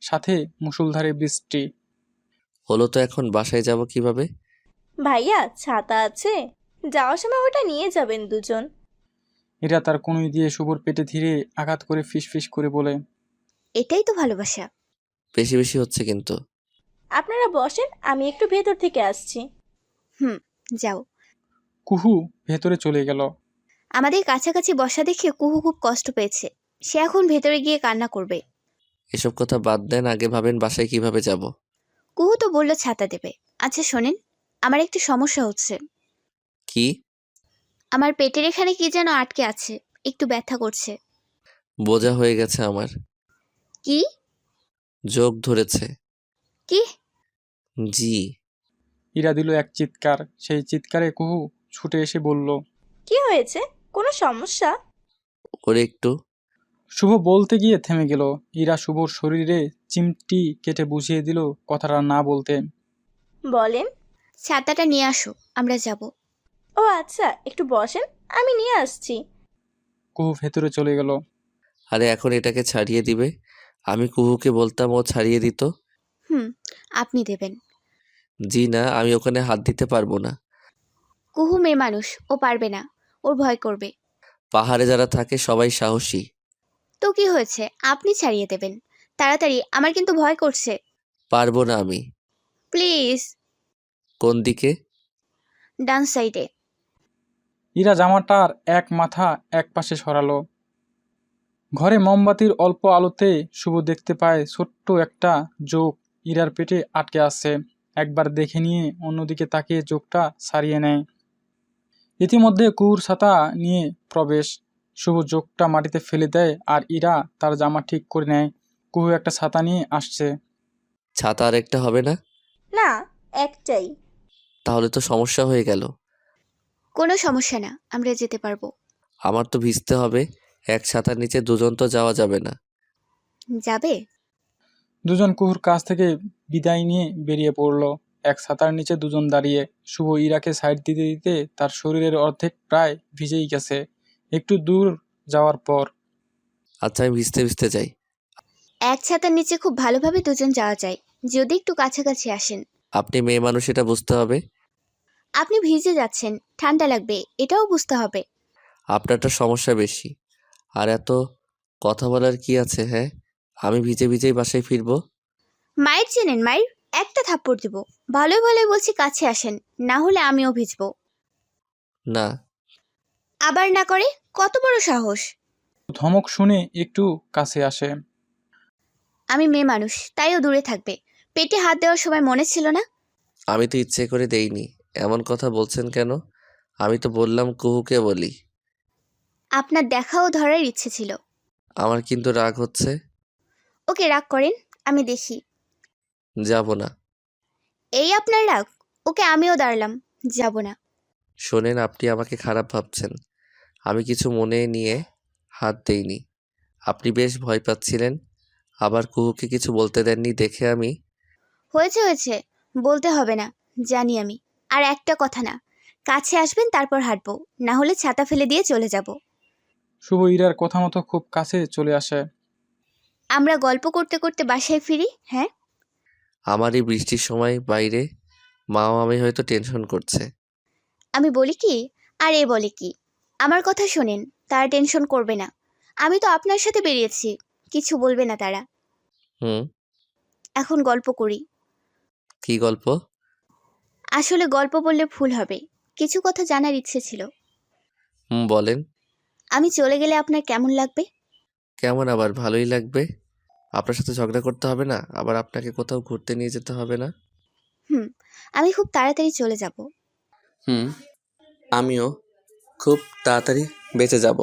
সাথে মুষলধারে বৃষ্টি। হলো তো, এখন বাসায় যাব কিভাবে? ভাইয়া, ছাতা আছে? যাওয়ার সময় ওটা নিয়ে যাবেন দুজন। ইরা তার কনুই দিয়ে শুভর পেটে ধীরে আঘাত করে ফিসফিস করে বলে, এটাই তো ভালোবাসা। বেশি বেশি হচ্ছে কিন্তু। আপনারা বসেন, আমি একটু ভেতর থেকে আসছি। যাও। কুহু ভেতরে চলে গেল। আমাদের কাছাকাছি বসা দেখে কুহু খুব কষ্ট পেয়েছে। সে এখন ভেতরে গিয়ে কান্না করবে। এসব কথা বাদ দেন, আগে ভাবেন বাসায় কিভাবে যাব। কুহু তো বলল ছাতা দেবে। আচ্ছা শোনেন, আমার একটু সমস্যা হচ্ছে। কি? আমার পেটের এখানে কি যেন আটকে আছে, একটু ব্যথা করছে। বোঝা হয়ে গেছে আমার। কি? যোগ ধরেছে। কি? জি। ইরা দিল এক চিৎকার। সেই চিৎকারে কুহু ছুটে এসে বলল, কি হয়েছে? কোনো সমস্যা? ওরে একটু। শুভ বলতে গিয়ে থেমে গেল। ইরা শুভর শরীরে চিমটি কেটে বুঝিয়ে দিল কথাটা না বলতে। বলেন। ছাতাটা নিয়ে আসো, আমরা যাব। ও আচ্ছা, একটু বসেন, আমি নিয়ে আসছি। কুহু ভেতরে চলে গেল। আরে এখন এটাকে ছাড়িয়ে দিবে? আমি কুহুকে বলতাম ও ছাড়িয়ে দিত। হুম, আপনি দেবেন। জি না, আমি ওখানে হাত দিতে পারবো না। কুহু মেয়ে মানুষ, ও পারবে না, ওর ভয় করবে। পাহাড়ে যারা থাকে সবাই সাহসী। তো কি হয়েছে, আপনি ছাড়িয়ে দেবেন। তাড়াতাড়ি, আমার কিন্তু ভয় করছে। পারবো না আমি। প্লিজ। কোন দিকে? ডান সাইডে। ইরা জামাটার এক মাথা এক পাশে সরালো। ঘরে মোমবাতির অল্প আলোতে শুভ দেখতে পায় ছোট্ট একটা জোক ইরার পেটে আটকে আছে। একবার দেখে নিয়ে অন্যদিকে তাকিয়ে চোখটা সারিয়ে নেয়। ইতিমধ্যে কুহুর ছাতা নিয়ে প্রবেশ। শুভ জোকটা মাটিতে ফেলে দেয় আর ইরা তার জামা ঠিক করে নেয়। কুহু একটা ছাতা নিয়ে আসছে। ছাতা আর একটা হবে না? না, একটাই। তাহলে তো সমস্যা হয়ে গেল। কোনো সমস্যা না, আমরা যেতে পারবো। আমার তো ভিজতে হবে। এক ছাতার নিচে দুজন তো যাওয়া যাবে না। যাবে? দুজন কুহুর কাছ থেকে বিদায় নিয়ে বেরিয়ে পড়ল। এক ছাতার নিচে দুজন দাঁড়িয়ে। শুভ ইরাকে সাইড দিতে দিতে তার শরীরের অর্ধেক প্রায় ভিজেই গেছে। একটু দূর যাওয়ার পর আচ্ছা, আমি ভিজতে ভিজতে যাই। এক ছাতার নিচে খুব ভালোভাবে দুজন যাওয়া যায়, যদি একটু কাছাকাছি আসেন। আপনি মেয়ে মানুষ, এটা বুঝতে হবে। আপনি ভিজে যাচ্ছেন, ঠান্ডা লাগবে, এটাও বুঝতে হবে। আপনারটা সমস্যা বেশি। আর এত কথা বলার কি আছে? হ্যাঁ, আমি ভিজে ভিজেই বাসায় ফিরবো। মায়ের চেনেন মায়ের? একটা থাপ্পড় দিব। ভালোই ভালোই বলছি কাছে আসেন, না হলে আমিও ভিজবো। না। আবার না করে? কত বড় সাহস! ধমক শুনে একটু কাছে আসে। আমি মেয়ে মানুষ, তাইও দূরে থাকবে। পেটে হাত দেওয়ার সময় মনে ছিল না? আমি তো ইচ্ছে করে দেইনি। এমন কথা বলছেন কেন? আমি তো বললাম কুহুকে বলি। আপনার দেখাও ধরার ইচ্ছে ছিল। আমার কিন্তু রাগ হচ্ছে। ওকে, রাগ করেন, আমি দেখি। যাব না। এই আপনার রাগ? ওকে, আমিও দাঁড়ালাম, যাব না। শোনেন, আপনি আমাকে খারাপ ভাবছেন। আমি কিছু মনে নিয়ে হাত দেইনি। আপনি বেশ ভয় পাচ্ছিলেন। আবার কুহুকে কিছু বলতে দেননি দেখে আমি। হয়েছে হয়েছে, বলতে হবে না, জানি আমি। আর একটা কথা না, কাছে আসবেন তারপর হাঁটবো, না হলে ছাতা ফেলে দিয়ে চলে যাব। শুভ ইরার কথা মতো খুব কাছে চলে আসে। আমরা গল্প করতে করতে বাসায় ফিরি, হ্যাঁ? আমার এই বৃষ্টির সময় বাইরে মা মামি হয়তো টেনশন করছে। আমি বলি কি, আর এ বলে কি। আমার কথা শোনেন, তারা টেনশন করবে না। আমি তো আপনার সাথে বেরিয়েছি, কিছু বলবে না তারা। হুম। এখন গল্প করি। কি গল্প? আসলে গল্প বললে ভুল হবে, কিছু কথা জানার ইচ্ছে ছিল। হুম, বলেন। আমি চলে গেলে আপনার কেমন লাগবে? কেমন আবার? ভালোই লাগবে। আপনার সাথে ঝগড়া করতে হবে না, আবার আপনাকে কোথাও ঘুরতে নিয়ে যেতে হবে না। হুম, আমি খুব তাড়াতাড়ি চলে যাব। হুম, আমিও খুব তাড়াতাড়ি বেঁচে যাব।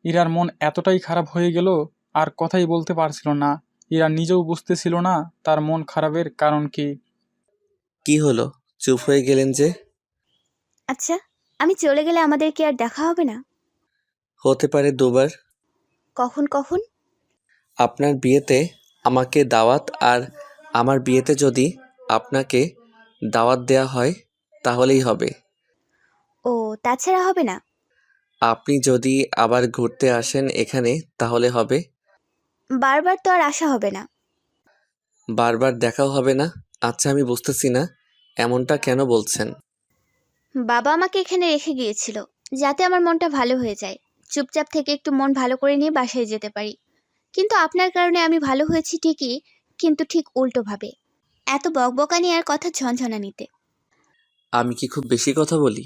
ইরার মন এতটাই খারাপ হয়ে গেল আর কথাই বলতে পারছিল না। ইরা নিজেও বুঝতেছিল না তার মন খারাপের কারণ কি। কি হলো? চুপ হয়ে গেলেন যে? আচ্ছা, আমি চলে গেলে আমাদের কি আর দেখা হবে না? হতে পারে দুবার। কখন কখন? আপনার বিয়েতে আমাকে দাওয়াত, আর আমার বিয়েতে যদি আপনাকে দাওয়াত দেয়া হয় তাহলেই হবে। ও, তাছাড়া হবে না? আপনি যদি আবার ঘুরতে আসেন এখানে তাহলে হবে। বারবার তো আর আসা হবে না। বারবার দেখাও হবে না। আচ্ছা, আমি বুঝতেছি না, এমনটা কেন বলছেন? বাবা আমাকে এখানে রেখে গিয়েছিল, যাতে আমার মনটা ভালো হয়ে যায়, চুপচাপ থেকে একটু মন ভালো করে নিয়ে বাসায় যেতে পারি। কিন্তু আপনার কারণে আমি ভালো হয়েছি ঠিকই, কিন্তু ঠিক উল্টোভাবে। এত বকবকানি আর কথা ঝনঝনানিতে। আমি কি খুব বেশি কথা বলি?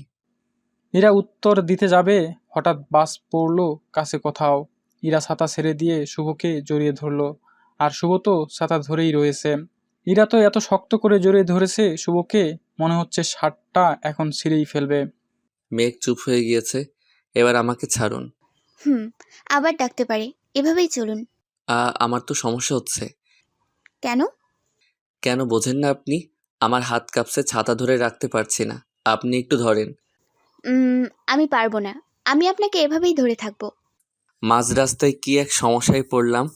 ইরা উত্তর দিতে যাবে, হঠাৎ বাস পড়ল কাছে কোথাও। ইরা ছাতা ছেড়ে দিয়ে শুভকে জড়িয়ে ধরল। আর শুভ তো ছাতা ধরেই রয়েছে। ইরা তো এত শক্ত করে জড়িয়ে ধরেছে শুভকে, মনে হচ্ছে শার্টটা এখন ছিঁড়েই ফেলবে। মেঘ চুপ হয়ে গিয়েছে। এবার আমাকে ছাড়ুন। হুম, আবার ডাকতে পারে, এভাবেই চলুন। আমার তো সমস্যা হচ্ছে। কেন? কেন বোঝেন না আপনি? আমার হাত কাঁপছে, ছাতা ধরে রাখতে পারছি না। আপনি একটু ধরেন। আমি পারবো না, আমি আপনাকে এভাবেই ধরে থাকবো। মাঝ রাস্তায় কি এক সমস্যায় পড়লাম।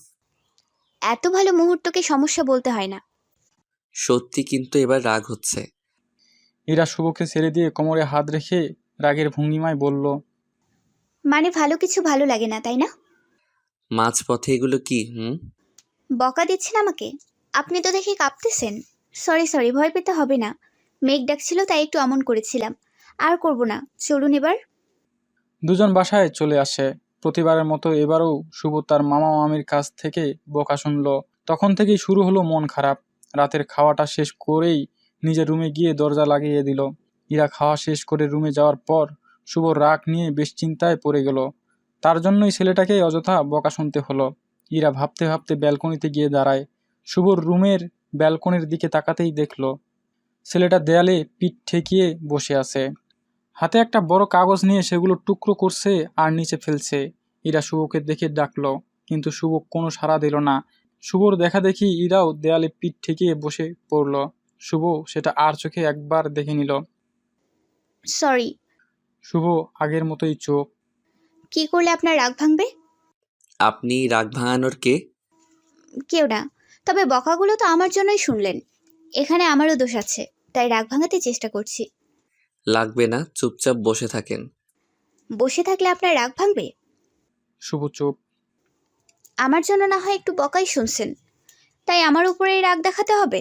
এত ভালো মুহূর্তকে সমস্যা বলতে হয় না। সত্যি, কিন্তু এবার রাগ হচ্ছে। ইরা শুভকে ছেড়ে দিয়ে কোমরে হাত রেখে রাগের ভঙ্গিমায় বলল, মানে ভালো কিছু ভালো লাগে না, তাই না? মাঝপথে এগুলো কি? হুম। বকা দিচ্ছেন আমাকে? আপনি তো দেখি কাঁপতেছেন। সরি সরি, ভয় পেতে হবে না। মেঘ ডাকছিল তাই একটু অমন করেছিলাম। আর করব না, চলুন এবার। দুজন বাসায় চলে আসে। প্রতিবারের মতো এবারও শুভ তার মামা মামির কাছ থেকে বকা শুনল। তখন থেকেই শুরু হলো মন খারাপ। রাতের খাওয়াটা শেষ করেই নিজের রুমে গিয়ে দরজা লাগিয়ে দিল। ইরা খাওয়া শেষ করে রুমে যাওয়ার পর শুভ রাগ নিয়ে বেশ চিন্তায় পড়ে গেল। তার জন্যই ছেলেটাকে অযথা বকা শুনতে হলো। ইরা ভাবতে ভাবতে ব্যালকনিতে গিয়ে দাঁড়ায়। শুভর রুমের ব্যালকনির দিকে তাকাতেই দেখল ছেলেটা দেয়ালে পিঠ ঠেকিয়ে বসে আছে। হাতে একটা বড় কাগজ নিয়ে সেগুলো টুকরো করছে আর নিচে ফেলছে। ইরা শুভকে দেখে ডাকলো, কিন্তু শুভ কোনো সাড়া দিল না। শুভর দেখা দেখি ইরাও দেয়ালে পিঠ ঠেকিয়ে বসে পড়ল। শুভ সেটা আর চোখে একবার দেখে নিল। সরি। শুভ আগের মতোই চোখ। কি করলে আপনার রাগ ভাঙবে? আপনি রাগ ভাঙানোর কে? কেউ না। তবে বকাগুলো তো আমার জন্যই শুনলেন। এখানে আমারও দোষ আছে, তাই রাগ ভাঙাতে চেষ্টা করছি। লাগবে না, চুপচাপ বসে থাকেন। বসে থাকলে আপনার রাগ ভাঙবে? শুভ চুপ। আমার জন্য না হয় একটু বকাই শুনছেন, তাই আমার উপরেই রাগ দেখাতে হবে?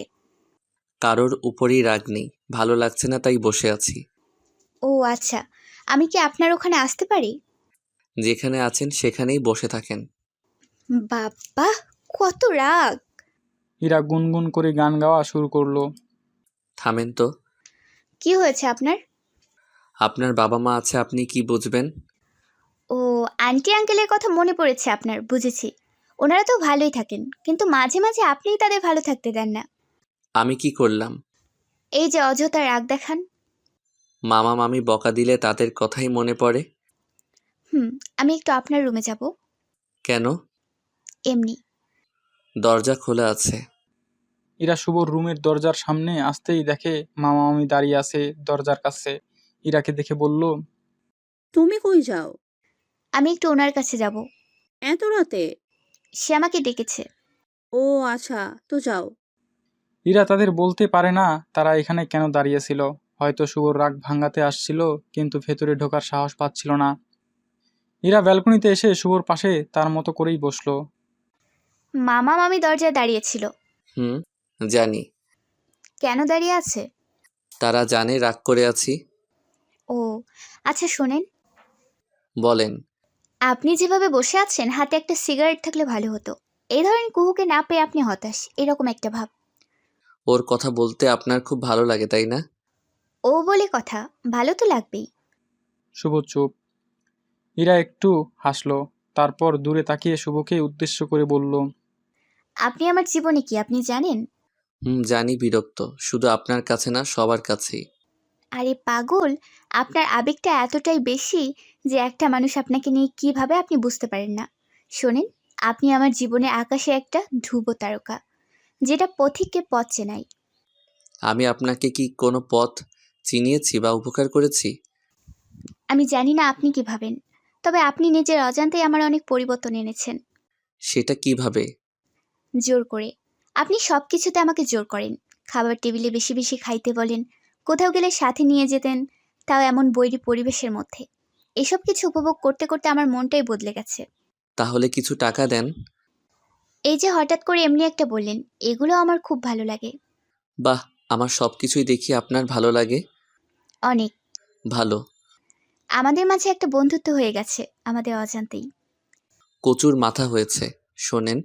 কারোর উপরই রাগ নেই, ভালো লাগছে না তাই বসে আছি। ও আচ্ছা, আমি কি আপনার ওখানে আসতে পারি? যেখানে আছেন সেখানেই বসে থাকেন। বাবা, কত রাগ! ইরা গুনগুন করে গান গাওয়া শুরু করলো। থামেন তো। কি হয়েছে আপনার? আপনার বাবা মা আছে, আপনি কি বুঝবেন? ও, আন্টি আঙ্কেলের কথা মনে পড়েছে আপনার, বুঝেছি। ওনারা তো ভালোই থাকেন, কিন্তু মাঝে মাঝে আপনিই তাদের ভালো থাকতে দেন না। আমি কি করলাম? এই যে অযথা রাগ দেখান। মামা মামি বকা দিলে তাদের কথাই মনে পড়ে। আমি একটু আপনার রুমে যাব। কেন? এমনি। দরজা খোলা আছে। ইরা শুভর রুমের দরজার সামনে আসতেই দেখে মামা মামি দাঁড়িয়ে আছে দরজার কাছে। ইরাকে দেখে বলল, তুমি কই যাও আমি একটু ওনার কাছে যাব। এত রাতে? সে আমাকে ডেকেছে। ও আচ্ছা, তো যাও। ইরা তাদের বলতে পারে না তারা এখানে কেন দাঁড়িয়েছিল। হয়তো শুভর রাগ ভাঙাতে আসছিল, কিন্তু ভেতরে ঢোকার সাহস পাচ্ছিল না। ইরা ব্যালকনিতে এসে শুভর পাশে তার মতো করেই বসলো। মামা মামি দরজায় দাঁড়িয়েছিল। হুম, জানি। কেন দাঁড়িয়ে আছে? তারা জানে রাগ করে আছি। ও আচ্ছা, শোনেন। বলেন। আপনি যেভাবে বসে আছেন, হাতে একটা সিগারেট থাকলে ভালো হতো। এই ধরেন, কুহুকে না পেয়ে আপনি হতাশ, এরকম একটা ভাব। ওর কথা বলতে আপনার খুব ভালো লাগে তাই না? ও বলে কথা, ভালো তো লাগবেই। শুভ চুপ। ইরা একটু হাসলো, তারপর দূরে তাকিয়ে শুভকে উদ্দেশ্য করে বলল, আপনি আমার জীবনে কি আপনি জানেন? জানি, বিরক্ত। শুধু আপনার কাছে না, সবার কাছেই। আরে পাগল, আপনার আবেগটা এতটাই বেশি যে একটা মানুষ আপনাকে নিয়ে কিভাবে আপনি বুঝতে পারেন না। শোনেন, আপনি আমার জীবনে আকাশে একটা ধ্রুব তারকা, যেটা পথিককে পথ চেনাই। আমি আপনাকে কি কোনো পথ চিনিয়েছি বা উপকার করেছি? আমি জানি না আপনি কি ভাবেন, তবে আপনি নিজের অজান্তেই আমার অনেক পরিবর্তন এনেছেন। সেটা কিভাবে? জোর করে। আপনি সব কিছুতে আমাকে জোর করেন। খাবার টেবিলে বেশি বেশি খাইতে বলেন, কোথাও গেলে সাথে নিয়ে যেতেন, তাও এমন বৈরী পরিবেশের মধ্যে। এসব কিছু উপভোগ করতে করতে আমার মনটাই বদলে গেছে। তাহলে কিছু টাকা দেন। এই যে হঠাৎ করে এমনি একটা বললেন, এগুলো আমার খুব ভালো লাগে। বাহ, আমার সব কিছুই দেখি আপনার ভালো লাগে। অনেক। ভালো। আমাদের মাঝে একটা বন্ধুত্ব হয়ে গেছে আমাদের অজান্তেই। কচুর মাথা হয়েছে। শোনেন,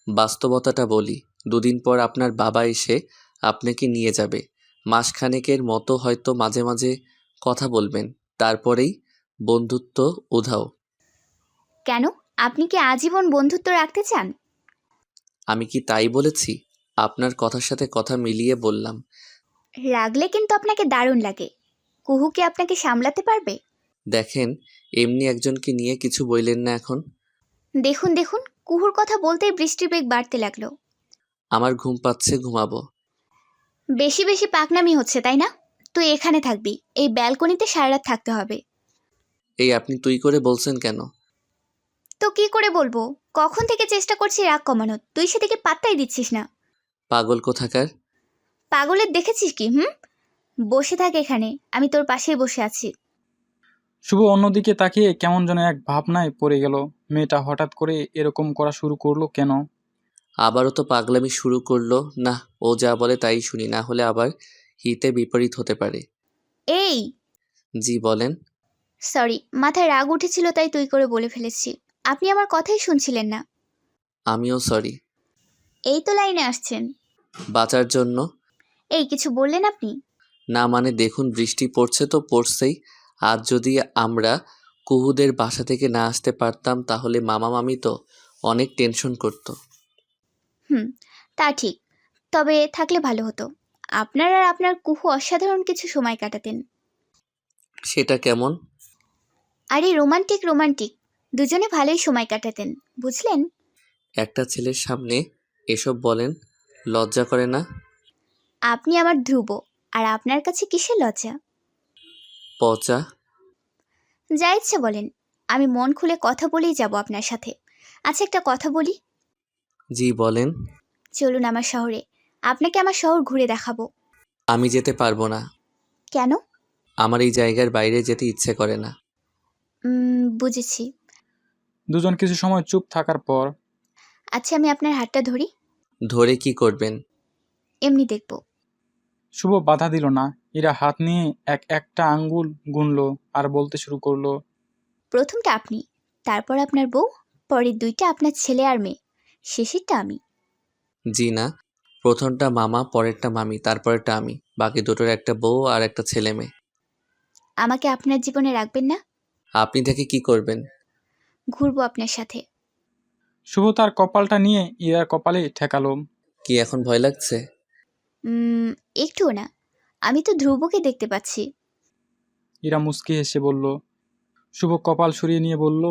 বাস্তবতাটা বলি। দুদিন পর আপনার বাবা এসে আপনাকে নিয়ে যাবে। মাসখানেকের মতো হয়তো মাঝে মাঝে কথা বলবেন, তারপরেই বন্ধুত্ব উধাও। কেন? আপনি কি আজীবন বন্ধুত্ব রাখতে চান? আমি কি তাই বলেছি? আপনার কথার সাথে কথা মিলিয়ে বললাম। রাগলে কিন্তু আপনাকে দারুণ লাগে। কুহু কি আপনাকে সামলাতে পারবে? দেখেন, এমনি একজনকে নিয়ে কিছু বললেন না এখন। দেখুন দেখুন, কুহুর কথা বলতেই বৃষ্টির বেগ বাড়তে লাগলো। আমার ঘুম পাচ্ছে, ঘুমাবো। বেশি বেশি পাকনামি হচ্ছে তাই না? তুই এখানে থাকবি, এই ব্যালকনিতে সারা রাত থাকতে হবে। এই আপনি তুই করে বলছেন কেন? তো কি করে বলবো? কখন থেকে চেষ্টা করছি রাগ কমানোর, তুই সেদিকে পাত্তাই দিচ্ছিস না। পাগল কোথাকার। পাগলের দেখেছিস কি? বসে থাক এখানে, আমি তোর পাশেই বসে আছি। শুভ অন্যদিকে তাকিয়ে কেমন যেন এক ভাবনায় পড়ে গেল। মেয়েটা হঠাৎ করে এরকম করা শুরু করলো কেন? আবারও তো পাগলামি শুরু করলো। না, ও যা বলে তাই শুনি, না হলে আবার হিতে বিপরীত হতে পারে। এই, জি বলেন। সরি, মাথায় রাগ উঠেছিল তাই তুই করে বলে ফেলেছি। আপনি আমার কথাই শুনছিলেন না। আমিও সরি। এই তো লাইনে আসছেন। বাঁচার জন্য। এই, কিছু বললেন আপনি? না মানে দেখুন, বৃষ্টি পড়ছে তো পড়ছেই। আজ যদি আমরা কুহুদের বাসা থেকে না আসতে পারতাম তাহলে মামা মামি তো অনেক টেনশন করতো। হুম, তা ঠিক। তবে থাকলে ভালো হতো। আপনার আর আপনার কুহু অসাধারণ কিছু সময় কাটাতেন। সেটা কেমন? আরে রোমান্টিক রোমান্টিক, দুজনে ভালোই সময় কাটাতেন, বুঝলেন? একটা ছেলের সামনে এসব বলেন, লজ্জা করে না? আপনি আমার ধ্রুব, আর আপনার কাছে কিসের লজ্জা? পচা। যা ইচ্ছে বলেন, আমি মন খুলে কথা বলেই যাব আপনার সাথে। আচ্ছা, একটা কথা বলি। জি বলেন। চলুন আমার শহরে, আপনাকে আমার শহর ঘুরে দেখাবো। আমি যেতে পারবো না। কেন? আমার এই জায়গার বাইরে যেতে ইচ্ছে করে না। বুঝেছি। দুজন কিছু সময় চুপ থাকার পর আচ্ছা, আমি আপনার হাতটা ধরি। ধরে কি করবেন? এমনি দেখব। শুভ বাধা দিল না। ইরা হাত নিয়ে একটা আঙ্গুল গুনলো আর বলতে শুরু করলো। প্রথমটা আপনি, তারপর আপনার বউ, পরের দুইটা আপনার ছেলে আর মেয়ে, শেষেরটা আমি। জি না, প্রথমটা মামা, পরেরটা মামি, তারপরেরটা আমি, বাকি দুটোর একটা বউ আর একটা ছেলে মেয়ে। আমাকে আপনার জীবনে রাখবেন না? আপনি থেকে কি করবেন? ঘুরবো আপনার সাথে। শুভ তার কপালটা নিয়ে ইরার কপালে ঠেকালো। কি এখন ভয় লাগছে? একটুও না, আমি তো ধ্রুবকে দেখতে পাচ্ছি। ইরা মুচকি হেসে বলল। শুভ কপাল সরিয়ে নিয়ে বলল,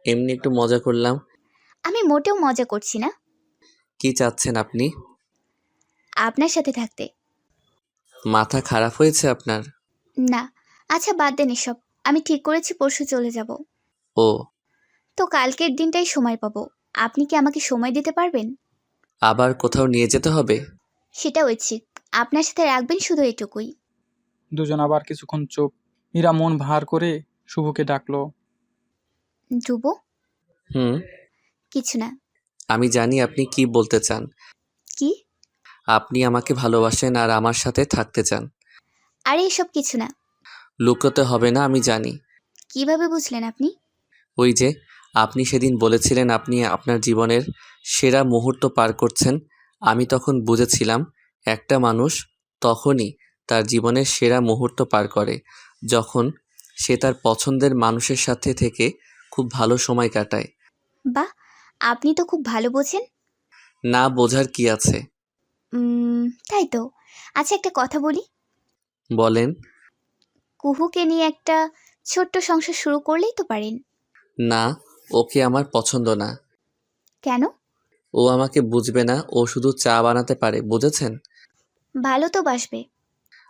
এমনি একটু মজা করলাম। আমি মোটেও মজা করছি না। কি চাচ্ছেন আপনি? আপনার সাথে থাকতে। মাথা খারাপ হয়েছে আপনার? না। আচ্ছা, বাদ দেন এসব। আমি ঠিক করেছি পরশু চলে যাব। ও, তো কালকের দিনটাই সময় পাবো। আপনি কি আমাকে সময় দিতে পারবেন? আবার কোথাও নিয়ে যেতে হবে? সেটা ঐচ্ছিক। আপনার সাথে রাখবেন শুধু এটুকুই। দুজন আবার কিছুক্ষণ চুপ। ইরা মন ভার করে শুভকে ডাকলো। ধ্রুব, হুম। কিছু না। আমি জানি আপনি কি বলতে চান। কি? আপনি আমাকে ভালোবাসেন আর আমার সাথে থাকতে চান। আরে এসব কিছু না। লুকোতে হবে না, আমি জানি। কিভাবে বুঝলেন আপনি? ওই যে আপনি সেদিন বলেছিলেন আপনি আপনার জীবনের সেরা মুহূর্ত পার করছেন, আমি তখন বুঝেছিলাম একটা মানুষ তখনই তার জীবনের সেরা মুহূর্ত পার করে যখন সে তার পছন্দের মানুষের সাথে থেকে খুব ভালো সময় কাটায়। বাহ, আপনি তো খুব ভালো বোঝেন। না বোঝার কি আছে? তাই তো। আচ্ছা, একটা কথা বলি। বলেন। কুহুকে নিয়ে একটা ছোট্ট সংসার শুরু করলেই তো পারেন। না, ওকে আমার পছন্দ না। কেন? ও আমাকে বুঝবে না, ও শুধু চা বানাতে পারে, বুঝেছেন? ভালো তো বাসবে।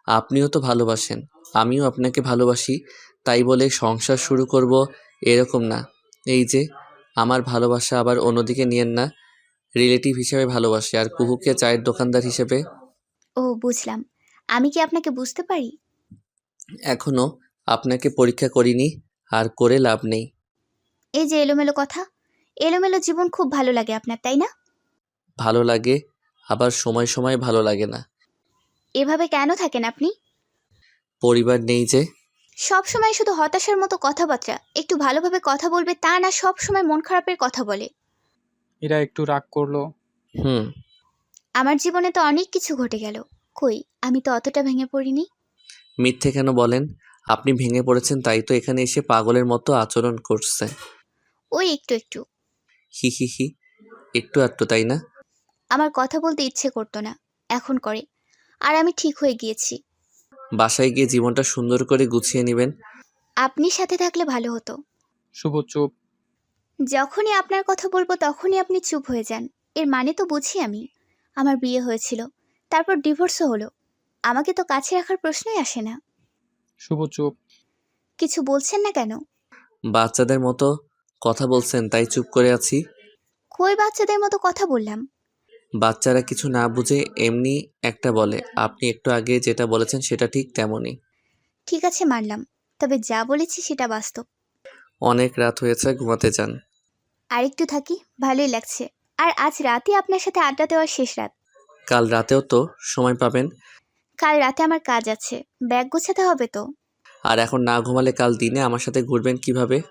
আপনিও তো ভালোবাসেন, আমিও আপনাকে ভালোবাসি, তাই বলে সংসার শুরু করব এরকম না। এই যে আমার ভালোবাসা আবার অন্যদিকে নিয়েন না, রিলেটিভ হিসেবে ভালোবাসি আর কুহুকে চায়ের দোকানদার হিসেবে। ও, বুঝলাম। আমি কি আপনাকে বুঝতে পারি? এখনো আপনাকে পরীক্ষা করিনি, আর করে লাভ নেই। এই যে এলোমেলো কথা, এলোমেলো জীবন খুব ভালো লাগে আপনার, তাই না? ভালো লাগে, আবার সময় সময় ভালো লাগে না। এভাবে কেন থাকেন আপনি? পরিবার নেই যে। সব সময় শুধু হতাশার মতো কথাবার্তা। একটু ভালোভাবে কথা বলবে তা না, সব সময় মন খারাপের কথা বলে। ইরা একটু রাগ করলো। হুম। আমার জীবনে তো অনেক কিছু ঘটে গেল। কই, আমি তো অতটা ভেঙে পড়িনি। মিথ্যে কেন বলেন? আপনি ভেঙে পড়েছেন তাই তো এখানে এসে পাগলের মতো আচরণ করছে। ওই একটু একটু। হি হি হি, একটু আধটু তাই না? আমার কথা বলতে ইচ্ছে করতো না, এখন করে। আর আমি ঠিক হয়ে গিয়েছি। বাসায় গিয়ে জীবনটা সুন্দর করে গুছিয়ে নেবেন। আপনি সাথে থাকলে ভালো হতো। শুভ চুপ। যখনই আপনার কথা বলবো তখনই আপনি চুপ হয়ে যান। এর মানে তো বুঝি আমি। আমার বিয়ে হয়েছিল, তারপর ডিভোর্সও হলো। আমাকে তো কাছে রাখার প্রশ্নই আসে না। শুভ চুপ। কিছু বলছেন না কেন? বাচ্চাদের মতো কথা বলছেন তাই চুপ করে আছি। কই বাচ্চাদের মতো কথা বললাম? বাচ্চারা কিছু না বুঝে এমনি একটা বলে, আপনি একটু আগে যেটা বলেছেন সেটা ঠিক তেমনই। ঠিক আছে, মানলাম। তবে যা বলেছি সেটা বাস্তব। অনেক রাত হয়েছে, ঘুমাতে যান। আরেকটু থাকি, ভালোই লাগছে। আর আজ রাতে আপনার সাথে আড্ডা দেওয়ার শেষ রাত। কাল রাতেও তো সময় পাবেন। কাল রাতে আমার কাজ আছে, ব্যাগ গোছাতে হবে তো। আর এখন না ঘুমালে কাল দিনে আমার সাথে ঘুরবেন কিভাবে?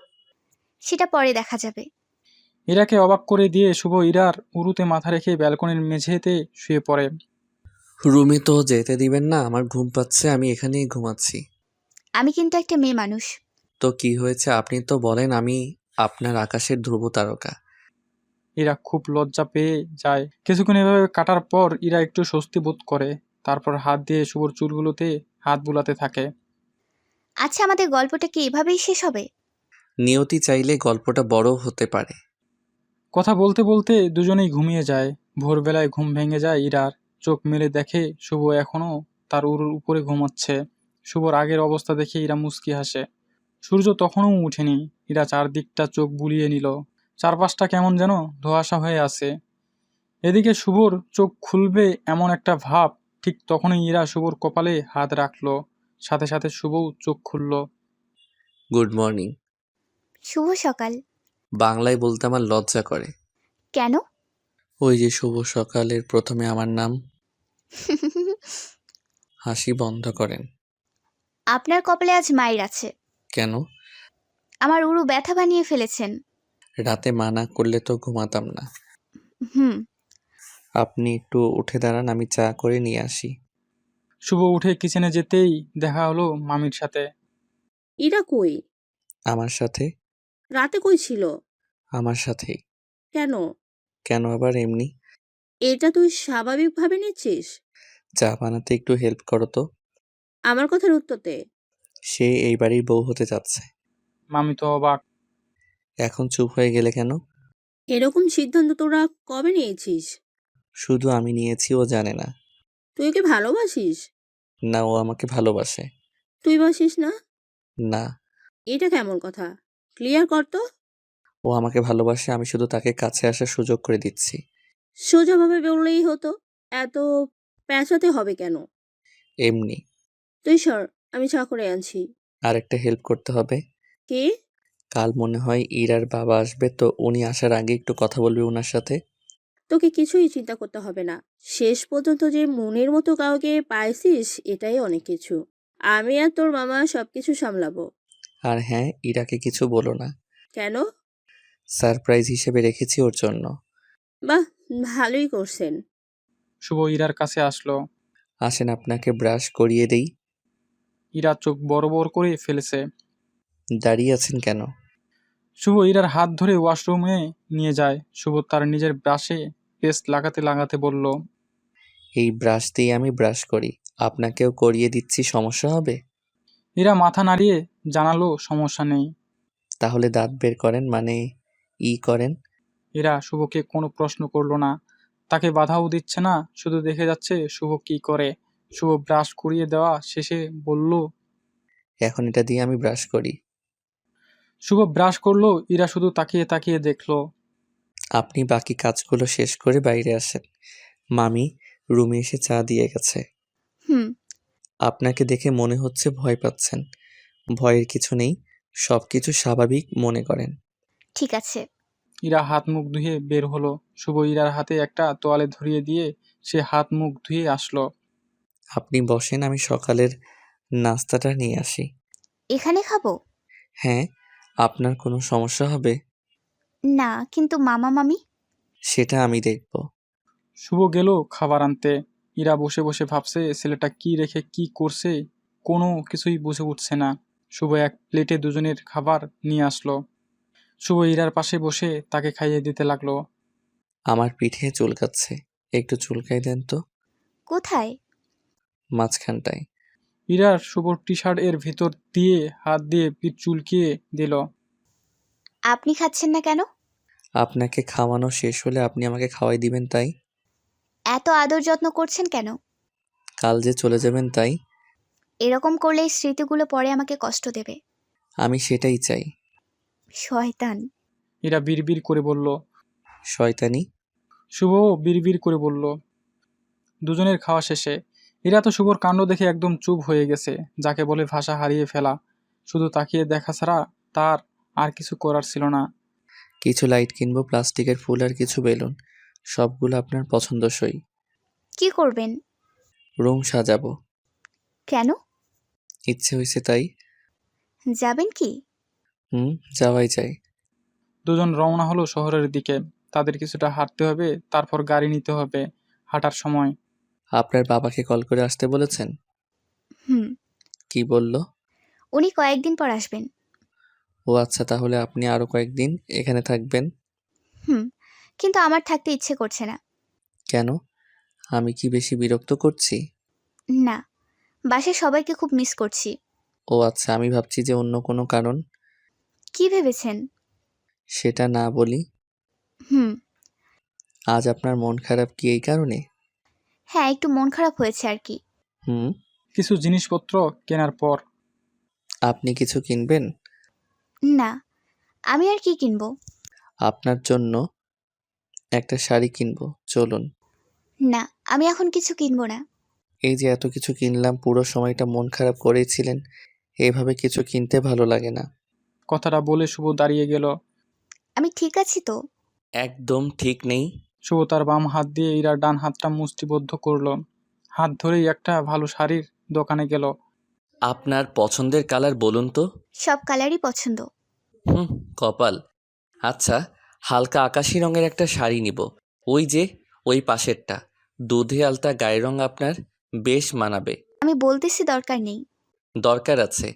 সেটা পরে দেখা যাবে। ইরাকে অবাক করে দিয়ে শুভ ইরার উরুতে মাথা রেখে ব্যালকনির মেঝেতে শুয়ে পড়ে। রুমে তো যেতে দিবেন না? আমার ঘুম পাচ্ছে, আমি এখানেই ঘুমাচ্ছি। আমি কিন্তু একটা মেয়ে মানুষ। তো কি হয়েছে আপনি তো বলেন, আমি আপনার আকাশের ধ্রুব তারকা। ইরা খুব লজ্জা পেয়ে যায়। কিছুক্ষণ এভাবে কাটার পর ইরা একটু স্বস্তি বোধ করে। তারপর হাত দিয়ে শুভর চুলগুলোতে হাত বুলাতে থাকে। আচ্ছা, আমাদের গল্পটা কি এভাবেই শেষ হবে? নিয়তি চাইলে গল্পটা বড় হতে পারে। কথা বলতে বলতে দুজনেই ঘুমিয়ে যায়। ভোরবেলায় ঘুম ভেঙে যায় ইরার। চোখ মেলে দেখে শুভ এখনো তার উরুর উপরে ঘুমাচ্ছে। শুভর আগের অবস্থা দেখে ইরা মুচকি হাসে। সূর্য তখনও উঠেনি। ইরা চারদিকটা চোখ বুলিয়ে নিল। চারপাশটা কেমন যেন ধোঁয়াশা হয়ে আছে। এদিকে শুভর চোখ খুলবে এমন একটা ভাব। ঠিক তখনই ইরা শুভর কপালে হাত রাখলো। সাথে সাথে শুভও চোখ খুলল। Good morning. শুভ সকাল। বাংলায় বলতে আমার লজ্জা করে। কেন? ওই যে শুভ সকালের প্রথমে আমার নাম। হাসি বন্ধ করেন। আপনার কপালে আজ মায়ের আছে। কেন? আমার উরু ব্যথা বানিয়ে ফেলেছেন। রাতে মানা করলে তো ঘুমাতাম না। হুম। আপনি একটু উঠে দাঁড়ান, আমি চা করে নিয়ে আসি। শুভ উঠে কিচেনে যেতেই দেখা হলো মামির সাথে। ইরা কই? আমার সাথে। রাতে কই ছিল? আমার সাথেই। কেন? কেন আবার এমনি। এটা তুই স্বাভাবিকভাবে নিচ্ছিস? চা বানাতে একটু হেল্প করো তো। আমার কথার উত্তর দে। সে এই বাড়ির বউ হতে যাচ্ছে। মামি তো অবাক। এখন চুপ হয়ে গেলে কেন? এরকম সিদ্ধান্ত তোরা কবে নিয়েছিস? শুধু আমি নিয়েছি, ও জানে না। তুই ওকে ভালোবাসিস? না, ও আমাকে ভালোবাসে। তুই বাসিস না? না, এটা কেমন কথা? ক্লিয়ার কর তো। ও আমাকে ভালোবাসে, আমি শুধু তাকে কাছে আসার সুযোগ করে দিচ্ছি। সোজাভাবে বললেই হতো। এত পেঁচাতে হবে কেন? এমনি। তুই সর, আমি চা করে আনছি। আর একটা হেল্প করতে হবে। কে? কাল মনে হয় ইরার বাবা আসবে, তো উনি আসার আগে একটু কথা বলবি ওনার সাথে। তোকে কিছুই চিন্তা করতে হবে না। শেষ পর্যন্ত যে মনের মতো কাউকে পাইছিস, এটাই অনেক কিছু। আমি আর তোর মামা সবকিছু সামলাবো। আর হ্যাঁ, ইরাকে কিছু বলো না। কেন? সারপ্রাইজ হিসেবে রেখেছি ওর জন্য। বাহ, ভালোই করছেন। শুভ ইরার কাছে আসলো। আসেন আপনাকে ব্রাশ করিয়ে দেই। ইরা চোখ বড় বড় করে ফেলেছে। দাঁড়িয়ে আছেন কেন? শুভ ইরার হাত ধরে ওয়াশরুমে নিয়ে যায়। শুভ তার নিজের ব্রাশে পেস্ট লাগাতে লাগাতে বলল, এই ব্রাশ দিয়ে আমি ব্রাশ করি, আপনাকেও করিয়ে দিচ্ছি, সমস্যা হবে? ইরা মাথা নাড়িয়ে জানালো সমস্যা নেই। তাহলে দাঁত বের করেন, মানে করেন। ইরা শুভকে কোনো প্রশ্ন করলো না। তাকে বাধাও দিচ্ছে না, শুধু দেখে যাচ্ছে শুভ কি করে। শুভ ব্রাশ করিয়ে দেওয়া শেষে বলল, এখন এটা দিয়ে আমি ব্রাশ করি। শুভ ব্রাশ করলো। ইরা শুধু তাকিয়ে তাকিয়ে দেখলো। আপনি বাকি কাজগুলো শেষ করে বাইরে আসেন। মামি রুমে এসে চা দিয়ে গেছে। হুম। আপনাকে দেখে মনে হচ্ছে ভয় পাচ্ছেন। ভয়ের কিছু নেই, সব কিছু স্বাভাবিক মনে করেন। ঠিক আছে। ইরা হাত মুখ ধুয়ে বের হলো। শুভ ইরার হাতে একটা তোয়ালে ধরিয়ে দিয়ে সে হাত মুখ ধুয়ে আসলো। আপনি বসেন, আমি সকালের নাস্তাটা নিয়ে আসি। এখানে খাবো? হ্যাঁ, আপনার কোনো সমস্যা হবে? না, কিন্তু মামা মামি? সেটা আমি দেখব। শুভ গেল খাবার আনতে। ইরা বসে বসে ভাবছে ছেলেটা কি রেখে কি করছে, কোনো কিছুই বুঝে উঠছে না। শুভ এক প্লেটে দুজনের খাবার নিয়ে আসলো। শুভ ইরার পাশে বসে তাকে খাইয়ে দিতে লাগলো। আমার পিঠে চুলকাচ্ছে, একটু চুলকাই দেন তো। কোথায়? মাঝখানটায়। ইরার শুভর টি শার্ট এর ভিতর দিয়ে হাত দিয়ে পিঠ চুলকিয়ে দিল। আপনি খাচ্ছেন না কেন? আপনাকে খাওয়ানো শেষ হলে আপনি আমাকে খাওয়াই দিবেন, তাই। এত আদর যত্ন করছেন কেন? কাল যে চলে যাবেন তাই। এরকম করলে এই স্মৃতিগুলো পরে আমাকে কষ্ট দেবে। আমি সেটাই চাই। শয়তান। ইরা বিড়বিড় করে বলল। শয়তানি। শুভও বিড়বিড় করে বলল। দুজনের খাওয়া শেষে ইরা তো শুভর কাণ্ড দেখে একদম চুপ হয়ে গেছে, যাকে বলে ভাষা হারিয়ে ফেলা। শুধু তাকিয়ে দেখা ছাড়া তার আর কিছু করার ছিল না। কিছু লাইট কিনবো, প্লাস্টিকের ফুল আর কিছু বেলুন। সবগুলো আপনার পছন্দসই। কি করবেন? রুম সাজাবো। কেন? ইচ্ছে হয়েছে তাই। যাবেন কি? হুম, যাওয়াই যায়। দুজন রওনা হলো শহরের দিকে। তাদের কিছুটা হাঁটতে হবে, তারপর গাড়ি নিতে হবে। হাঁটার সময় আপনার বাবাকে কল করে আসতে বলেছেন? হুম। কি বলল? উনি কয়েকদিন পর আসবেন। ও আচ্ছা, তাহলে আপনি আরো কয়েকদিন এখানে থাকবেন? হুম। কিন্তু আমার থাকতে ইচ্ছে করছে না। কেন? আমি কি বেশি বিরক্ত করছি? না, বাসায় সবাইকে খুব মিস করছি। ও আচ্ছা, আমি ভাবছি যে অন্য কোনো কারণ। কি ভেবেছেন? সেটা না বলি। হুম। আজ আপনার মন খারাপ কি এই কারণে? হ্যাঁ, একটু মন খারাপ হয়েছে আর কি। হুম। কিছু জিনিসপত্র কেনার পর আপনি কিছু কিনবেন? না, আমি আর কি কিনবো? আপনার জন্য একটা শাড়ি কিনবো, চলুন। না, আমি এখন কিছু কিনবো না। এই যে এত কিছু কিনলাম, পুরো সময়টা মন খারাপ করেই ছিলেন। এইভাবে কিছু কিনতে ভালো লাগে না। কথাটা বলে শুভ দাঁড়িয়ে গেল। আমি ঠিক আছি তো। একদম ঠিক নেই। শুভ তার বাম হাত দিয়ে ইরার ডান হাতটা মুষ্টিবদ্ধ করলো। হাত ধরেই একটা ভালো শাড়ির দোকানে গেল। আপনার পছন্দের কালার বলুন তো? সব কালারই পছন্দ। হুম, কপাল। আচ্ছা, হালকা আকাশি রঙের একটা শাড়ি নিব। ওই যে, ওই পাশেরটা। দুধে আলতা গায়ের রং আপনার বেশ মানাবে। আমি বলতেছি দরকার নেই। দরকার আছে।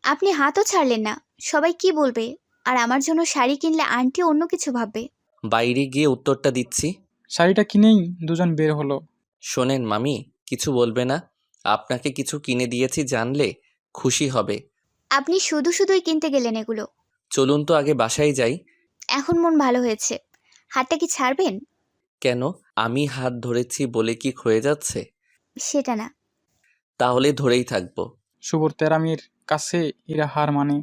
আপনি হাতও ছাড়লেন না। সবাই কি বলবে? আর আমার জন্য শাড়ি কিনলে আন্টি অন্য কিছু ভাববে। বাইরে গিয়ে উত্তরটা দিচ্ছি। শাড়িটা কিনেই দুজন বের হলো। শোনেন মামি, কিছু বলবে না? আপনাকে কিছু কিনে দিয়েছি জানলে খুশি হবে। আপনি শুধু শুধুই কিনতে গেলেন এগুলো। চলুন তো আগে বাসায় যাই। এখন মন ভালো হয়েছে। হাতটা কি ছাড়বেন? কেন? আমি হাত ধরেছি বলে কি ক্ষয়ে যাচ্ছে? সেটা না। তাহলে ধরেই থাকবো। শুভর তেরামির কাছে ইরা হার মানে।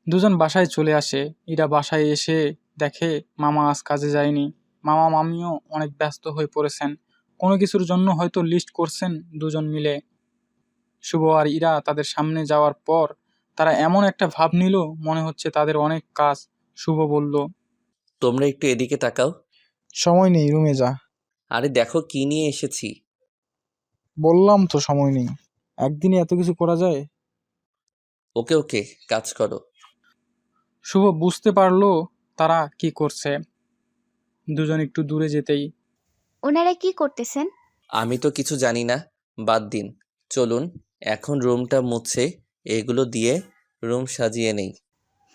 দুজন বাসায় চলে আসে। ইরা বাসায় এসে দেখে মামা আজ কাজে যায়নি। মামা মামিও অনেক ব্যস্ত হয়ে পড়েছেন। কোনো কিছুর জন্য হয়তো লিস্ট করছেন দুজন মিলে। শুভ আর ইরা তাদের সামনে যাওয়ার পর তারা এমন একটা ভাব নিল মনে হচ্ছে তাদের অনেক কাজ। শুভ বলল, তোমরা একটু এদিকে তাকাও। সময় নেই, রুমে যা। আরে দেখো কি নিয়ে এসেছি। বললাম তো সময় নেই। একদিনে এত কিছু করা যায়? ওকে ওকে, কাজ করো। শুভ বুঝতে পারলো তারা কি করছে। দুজন একটু দূরে যেতেই ওনারা কি করতেছেন? আমি তো কিছু জানি না, বাদ দিন। চলুন এখন রুমটা মুছে এগুলো দিয়ে রুম সাজিয়ে নেই।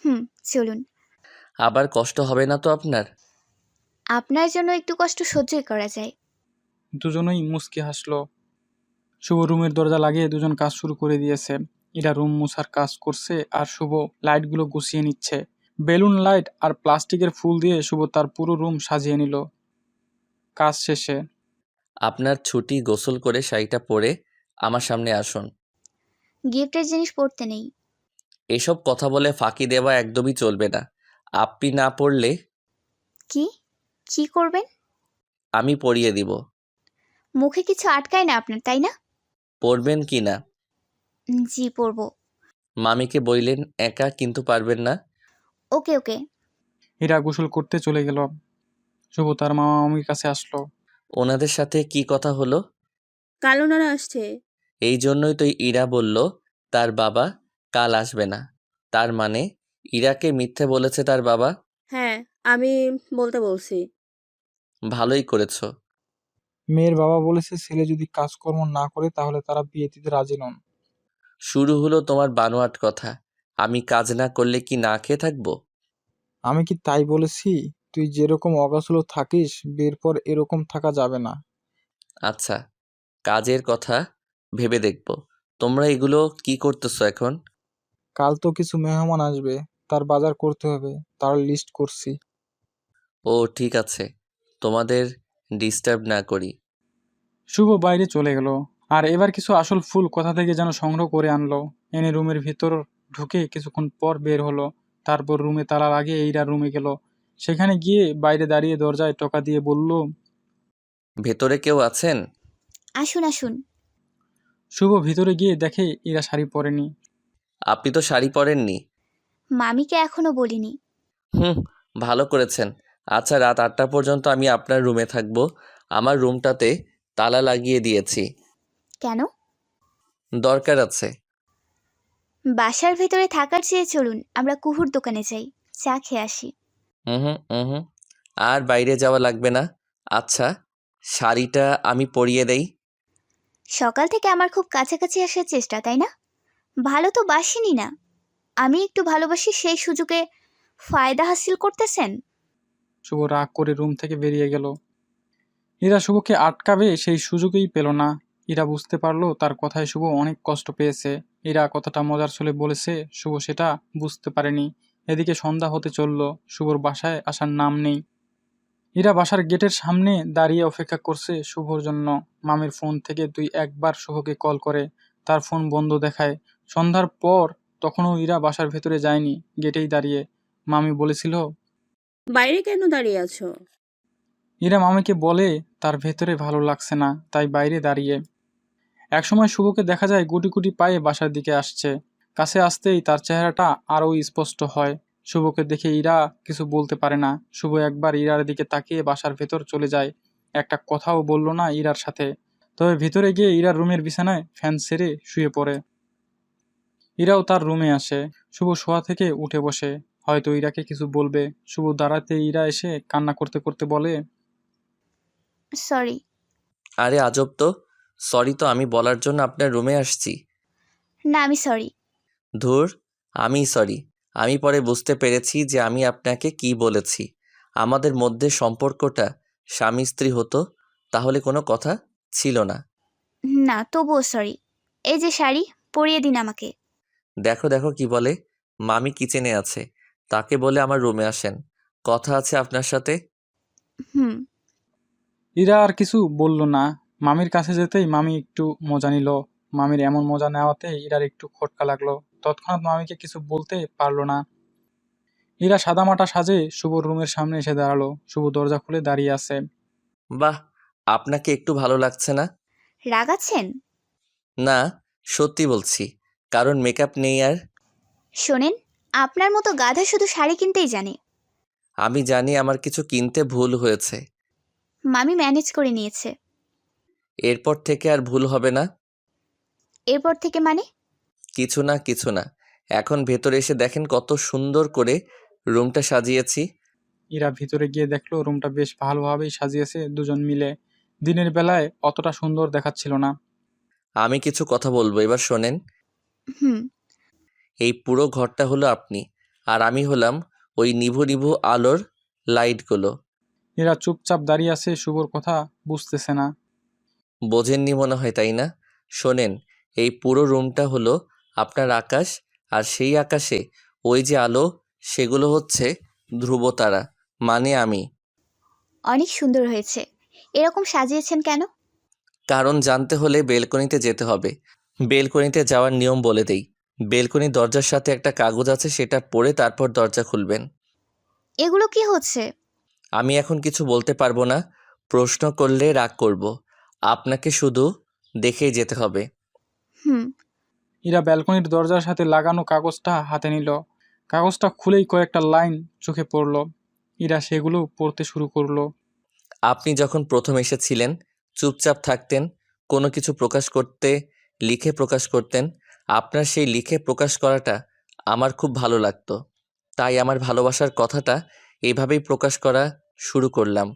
হুম, চলুন। আবার কষ্ট হবে না তো আপনার? আপনার জন্য একটু কষ্ট সহ্যই করা যায়। দুজনেই মুচকি হাসলো। শুভ রুমের দরজা লাগিয়ে দুজন কাজ শুরু করে দিয়েছে। এরা রুম মুছার কাজ করছে আর শুভ লাইটগুলো গুছিয়ে নিচ্ছে। বেলুন লাইট আর প্লাস্টিকের ফুল দিয়ে শুভ তার পুরো রুম সাজিয়ে নিল। কাজ শেষে আপনার ছুটি গোসল করে শাড়িটা পরে আমার সামনে আসুন। গিফটের জিনিস পড়তে নেই। এসব কথা বলে ফাঁকি দেওয়া একদমই চলবে না। আপনি না পড়লে কি? কি করবেন? আমি পরিয়ে দিব। মুখে কিছু আটকায় না আপনার, তাই না? পড়বেন কি না? জি, পড়বো। মামিকে বইলেন একা, কিন্তু পারবেন না। ওকে ওকে। এরা গোসল করতে চলে গেল। শুভ তার মামা মামির কাছে আসলো। ওনাদের সাথে কি কথা হলো? কাল ওনারা আসছে। এই জন্যই তো ইরা বলল তার বাবা কাল আসবে না। তার মানে ইরাকে মিথ্যে বলেছে তার বাবা? হ্যাঁ, আমি বলছি। ভালোই করেছো। মেয়ের বাবা বলেছে ছেলে যদি কাজকর্ম না করে তাহলে তারা বিয়ে দিতে রাজি নন। শুরু হলো তোমার বানোয়াট কথা। আমি কাজ না করলে কি না খেয়ে থাকবো? আমি কি তাই বলেছি? তুই যেরকম অগাছুলো থাকিস বিয়ের পর এরকম থাকা যাবে না। আচ্ছা, কাজের কথা ভেবে দেখব। তোমরা এগুলো কি করতেছো এখন? কাল তো কিছু মেহমান আসবে, তার বাজার করতে হবে, তার লিস্ট করছি। ও ঠিক আছে, তোমাদের ডিস্টার্ব না করি। শুভ বাইরে চলে গেল। আর এবার কিছু আসল ফুল কোথা থেকে যেন সংগ্রহ করে আনলো। এনে রুমের ভিতর ঢুকে কিছুক্ষণ পর বের হলো। তারপর রুমে তালা লাগিয়ে এইরা রুমে গেল। সেখানে গিয়ে বাইরে দাঁড়িয়ে দরজায় টোকা দিয়ে বলল, ভেতরে কেউ আছেন? আসুন আসুন। শুভ ভিতরে গিয়ে দেখে এরা শাড়ি পরেনি। আপনি তো শাড়ি পরেননি। মামিকে এখনো বলিনি। হুম, ভালো করেছেন। আচ্ছা, রাত 8টা পর্যন্ত আমি আপনার রুমে থাকবো। আমার রুমটাতে তালা লাগিয়ে দিয়েছি। কেন? দরকার আছে। বাসার ভেতরে থাকার চেয়ে চলুন আমরা কুহুর দোকানে যাই, চা খেয়ে আসি। হুম হুম। আর বাইরে যাওয়া লাগবে না। আচ্ছা, শাড়িটা আমি পরিয়ে দেই। সকাল থেকে আমার খুব কাছাকাছি আসার চেষ্টা, তাই না? ভালো তো বাসিনি না, আমি একটু ভালোবাসি সেই সুযোগে ফায়দা হাসিল করতেছেন। শুভ রাগ করে রুম থেকে বেরিয়ে গেল। ইরা শুভকে আটকাবে সেই সুযোগই পেল না। ইরা বুঝতে পারলো তার কথায় শুভ অনেক কষ্ট পেয়েছে। ইরা কতটা মজার ছলে বলেছে শুভ সেটা বুঝতে পারেনি। এদিকে সন্ধ্যা হতে চলল, শুভর বাসায় আসার নাম নেই। ইরা বাসার গেটের সামনে দাঁড়িয়ে অপেক্ষা করছে শুভর জন্য। মামির ফোন থেকে 2-1 বার শুভকে কল করে, তার ফোন বন্ধ দেখায়। সন্ধ্যার পর তখনও ইরা বাসার ভেতরে যায়নি, গেটেই দাঁড়িয়ে। মামি বলেছিল, বাইরে কেন দাঁড়িয়ে আছো? ইরা মামিকে বলে তার ভেতরে ভালো লাগছে না, তাই বাইরে দাঁড়িয়ে। একসময় শুভকে দেখা যায় গুটি গুটি পায়ে বাসার দিকে আসছে। কাছে আসতেই তার চেহারাটা আরও স্পষ্ট হয়। শুভকে দেখে ইরা কিছু বলতে পারে না। শুভ একবার ইরার দিকে তাকিয়ে বাসার ভেতর চলে যায়। একটা কথাও বলল না ইরার সাথে। তবে ভিতরে গিয়ে ইরার রুমের বিছানায় ফ্যান ছেড়ে শুয়ে পড়ে। ইরাও তার রুমে আসে। শুভ শোয়া থেকে উঠে বসে, হয়তো ইরাকে কিছু বলবে। শুভ দাঁড়াতে ইরা এসে কান্না করতে করতে বলে, সরি। আরে আজব তো। সরি তো আমি বলার জন্য আপনার রুমে আসছি। না, আমি সরি। ধুর, আমি সরি। আমি পরে বুঝতে পেরেছি যে আমি আপনাকে কি বলেছি। আমাদের মধ্যে সম্পর্কটা স্বামী স্ত্রী হতো তাহলে কোনো কথা ছিল না। না, তবুও সরি। এই যে শাড়ি, পরিয়ে দিন আমাকে। দেখো দেখো কি বলে। মামি কিচেনে আছে, তাকে বলে আমার রুমে আসেন, কথা আছে আপনার সাথে। হুম। ইরা আর কিছু বলল না। মামির কাছে যেতেই মামি একটু মজা নিল। মামির এমন মজা নেওয়াতে ইরার একটু খটকা লাগলো। তৎক্ষণাৎ মামিকে কিছু বলতে পারলো না। ইরা সাদামাটা সাজে শুভর রুমের সামনে এসে দাঁড়ালো। শুভ দরজা খুলে দাঁড়িয়ে আছে। বাহ, আপনাকে একটু ভালো লাগছে না? রাগাচ্ছেন? না, সত্যি বলছি, কারণ মেকআপ নেই আর। শোনেন, আপনার মতো গাধা শুধু শাড়ি কিনতেই জানে। আমি জানি আমার কিছু কিনতে ভুল হয়েছে। মামি ম্যানেজ করে নিয়েছে। এরপর থেকে আর ভুল হবে না। এরপর থেকে মানে? কিছু না কিছু না। এখন ভেতরে এসে দেখেন কত সুন্দর করে রুমটা সাজিয়েছি। ইরা ভিতরে গিয়ে দেখলো রুমটা বেশ ভালোভাবেই সাজিয়েছে দুজন মিলে। দিনের বেলায় অতটা সুন্দর দেখাচ্ছিল না। আমি কিছু কথা বলবো, এবার শোনেন। হুম। এই পুরো ঘরটা হলো আপনি, আর আমি হলাম ওই নিভু নিভু আলোর লাইটগুলো। ইরা চুপচাপ দাঁড়িয়ে আছে, শুভর কথা বুঝতেছে না। বোঝেননি মনে হয়, তাই না? শোনেন, এই পুরো রুমটা হলো আপনার আকাশ, আর সেই আকাশে ওই যে আলো, সেগুলো হচ্ছে ধ্রুবতারা, মানে আমি। অনেক সুন্দর হয়েছে। এরকম সাজিয়েছেন কেন? কারণ জানতে হলে বেলকনিতে যেতে হবে। বেলকনিতে যাওয়ার নিয়ম বলে দেই। বেলকনির দরজার সাথে একটা কাগজ আছে, সেটা পড়ে তারপর দরজা খুলবেন। এগুলো কি হচ্ছে? আমি এখন কিছু বলতে পারবো না। প্রশ্ন করলে রাগ করব। আপনাকে শুধু দেখেই যেতে হবে। হুম। ইরা ব্যালকনির দরজার সাথে লাগানো কাগজটা হাতে নিল। কাগজটা খুলেই কয়েকটা লাইন চোখে পড়ল। ইরা সেগুলো পড়তে শুরু করলো। আপনি যখন প্রথম এসেছিলেন চুপচাপ থাকতেন, কোনো কিছু প্রকাশ করতে লিখে প্রকাশ করতেন। আপনার সেই লিখে প্রকাশ করাটা আমার খুব ভালো লাগতো, তাই আমার ভালোবাসার কথাটা এভাবেই প্রকাশ করা শুরু করলাম।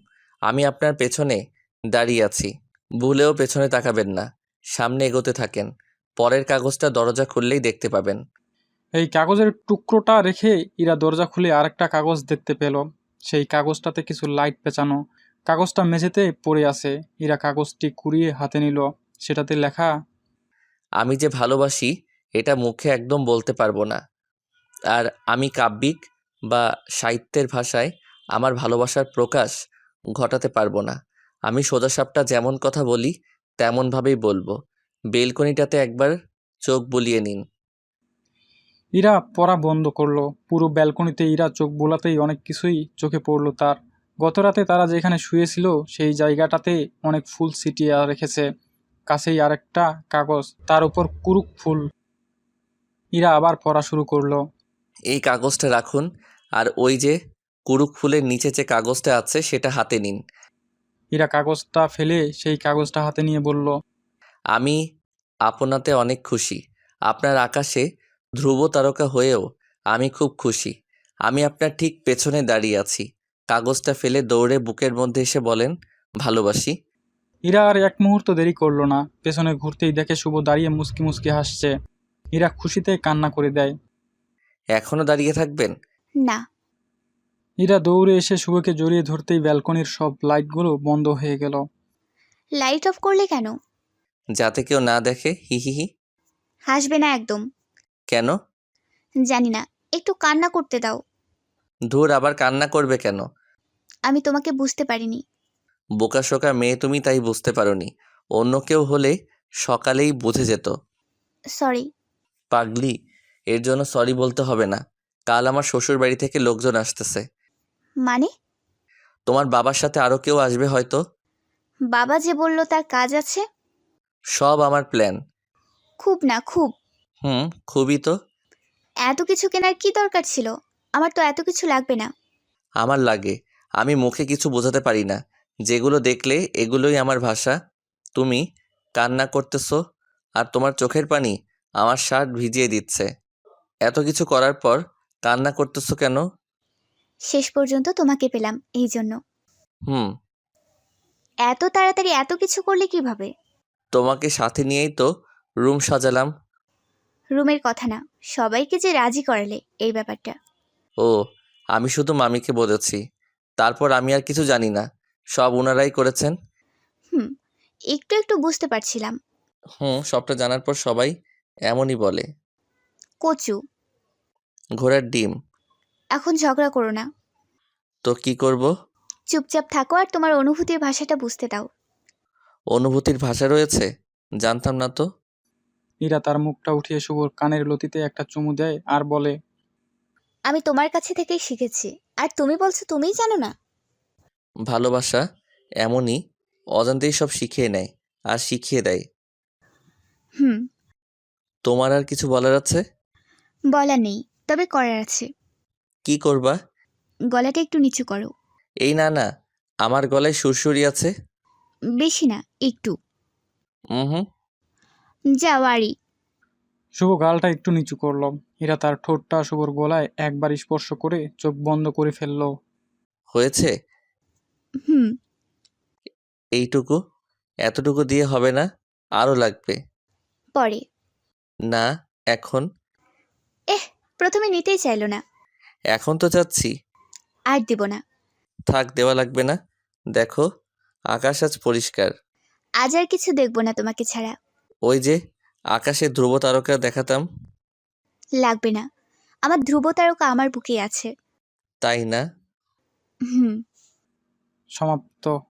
আমি আপনার পেছনে দাঁড়িয়ে আছি, ভুলেও পেছনে তাকাবেন না, সামনে এগোতে থাকেন। পরের কাগজটা দরজা খুললেই দেখতে পাবেন। এই কাগজের টুকরোটা রেখে ইরা দরজা খুলে আরেকটা কাগজ দেখতে পেল। সেই কাগজটাতে কিছু লাইট পেঁচানো। কাগজটা মেঝেতে পড়ে আছে। ইরা কাগজটি কুড়িয়ে হাতে নিল। সেটাতে লেখা, আমি যে ভালোবাসি এটা মুখে একদম বলতে পারবো না, আর আমি কাব্যিক বা সাহিত্যের ভাষায় আমার ভালোবাসার প্রকাশ ঘটাতে পারবো না। আমি সোজাসাপটা যেমন কথা বলি তেমনভাবেই বলবো। বেলকনিটাতে একবার চোখ বুলিয়ে নিন। ইরা পড়া বন্ধ করলো। পুরো ব্যালকনিতে ইরা চোখ বোলাতেই অনেক কিছুই চোখে পড়লো তার। গতরাতে তারা যেখানে শুয়েছিল সেই জায়গাটাতে অনেক ফুল ছিটিয়ে রেখেছে। কাছেই আরেকটা কাগজ, তার উপর কুরুক ফুল। ইরা আবার পড়া শুরু করলো। এই কাগজটা রাখুন, আর ওই যে কুরুক ফুলের নিচে যে কাগজটা আছে সেটা হাতে নিন। ইরা কাগজটা ফেলে সেই কাগজটা হাতে নিয়ে বলল, আমি আপনাতে অনেক খুশি। আপনার আকাশে ধ্রুব তারকা হয়েও আমি খুব খুশি। আমি আপনার ঠিক পেছনে দাঁড়িয়ে আছি। কাগজটা ফেলে দৌড়ে বুকের মধ্যে এসে বলেন, ভালোবাসি। ইরা আর এক মুহূর্ত দেরি করলো না। পেছনে ঘুরতেই দেখে শুভ দাঁড়িয়ে মুচকি মুচকি হাসছে। ইরা খুশিতে কান্না করে দেয়। এখনো দাঁড়িয়ে থাকবেন? না। ইরা দৌড়ে এসে শুভকে জড়িয়ে ধরতেই ব্যালকনির সব লাইটগুলো বন্ধ হয়ে গেল। লাইট অফ করলে কেন? যাতে কেউ না দেখে, হি হি হি। হাসবে না একদম। কেন? জানি না, একটু কান্না করতে দাও। ধুর, আবার কান্না করবে কেন? আমি তোমাকে বুঝতে পারিনি। বোকাশোকা মেয়ে তুমি, তাই বুঝতে পারোনি। অন্য কেউ হলে সকালেই বুঝে যেত। সরি। পাগলি, এর জন্য সরি বলতে হবে না। কাল আমার শ্বশুর বাড়ি থেকে লোকজন আসতেছে। মানে? তোমার বাবার সাথে আরও কেউ আসবে হয়তো। বাবা যে বলল তার কাজ আছে। সব আমার প্ল্যান। খুব না, খুব। খুবই তো। এত কিছু কেনার কি দরকার ছিল? আমার তো এত কিছু লাগবে না। আমার লাগে। আমি মুখে কিছু বোঝাতে পারি না। যেগুলো দেখলে এগুলোই আমার ভাষা। তুমি কান্না করতেছো আর তোমার চোখের পানি আমার শার্ট ভিজিয়ে দিচ্ছে। এত কিছু করার পর কান্না করতেছো কেন? শেষ পর্যন্ত তোমাকে পেলাম এই জন্য। হুম এত তাড়াতাড়ি এত কিছু করলে কিভাবে? তোমাকে সাথে নিয়েই তো রুম সাজালাম। রুমের কথা না, সবাইকে যে রাজি করালে এই ব্যাপারটা। ও, আমি শুধু মামিকে বলেছি। তারপর আমি আর কিছু জানি না। সব ওনারাই করেছেন। হুম, একটু একটু বুঝতে পারছিলাম। সবটা জানার পর সবাই এমনই বলে। কচু। ঘোড়ার ডিম। এখন ঝগড়া করো না। তো কি করব? চুপচাপ থাকো আর তোমার অনুভূতির ভাষাটা বুঝতে দাও। অনুভূতির ভাষা রয়েছে? জানতাম না তো। ইরা তার মুখটা উঠিয়ে শুভর কানের লতিতে একটা চুমু দেয় আর বলে, আমি তোমার কাছে থেকেই শিখেছি, আর তুমি বলছো তুমিই জানো না। ভালোবাসা এমনই, অজান্তেই সব শিখিয়ে নেয় আর শিখিয়ে দেয়। হুম। তোমার আর কিছু বলার আছে? বলার নেই, তবে করার আছে। কি করবা? গলাটা একটু নিচু করো। এই না না, আমার গলায় সুরসুরি আছে। বেশি না, একটু। হুম যাও আরি। শুভ গালটা একটু নিচু করল। ইরা তার ঠোঁটটা শুভর গলায় একবার স্পর্শ করে চোখ বন্ধ করে ফেলল। হয়েছে? হুম। এইটুকু? এতটুকু দিয়ে হবে না, আরও লাগবে। পরে। না, এখন। প্রথমে নিতেই চাইলো না। এখন তো চাচ্ছি। আর দেব না। থাক, দেওয়া লাগবে না। দেখো, আকাশ আজ পরিষ্কার। আজ আর কিছু দেখবো না তোমাকে ছাড়া। ওই যে আকাশে ধ্রুব তারকা দেখাতাম। লাগবে না, আমার ধ্রুব তারকা আমার বুকে আছে। তাই না? হুম। সমাপ্ত।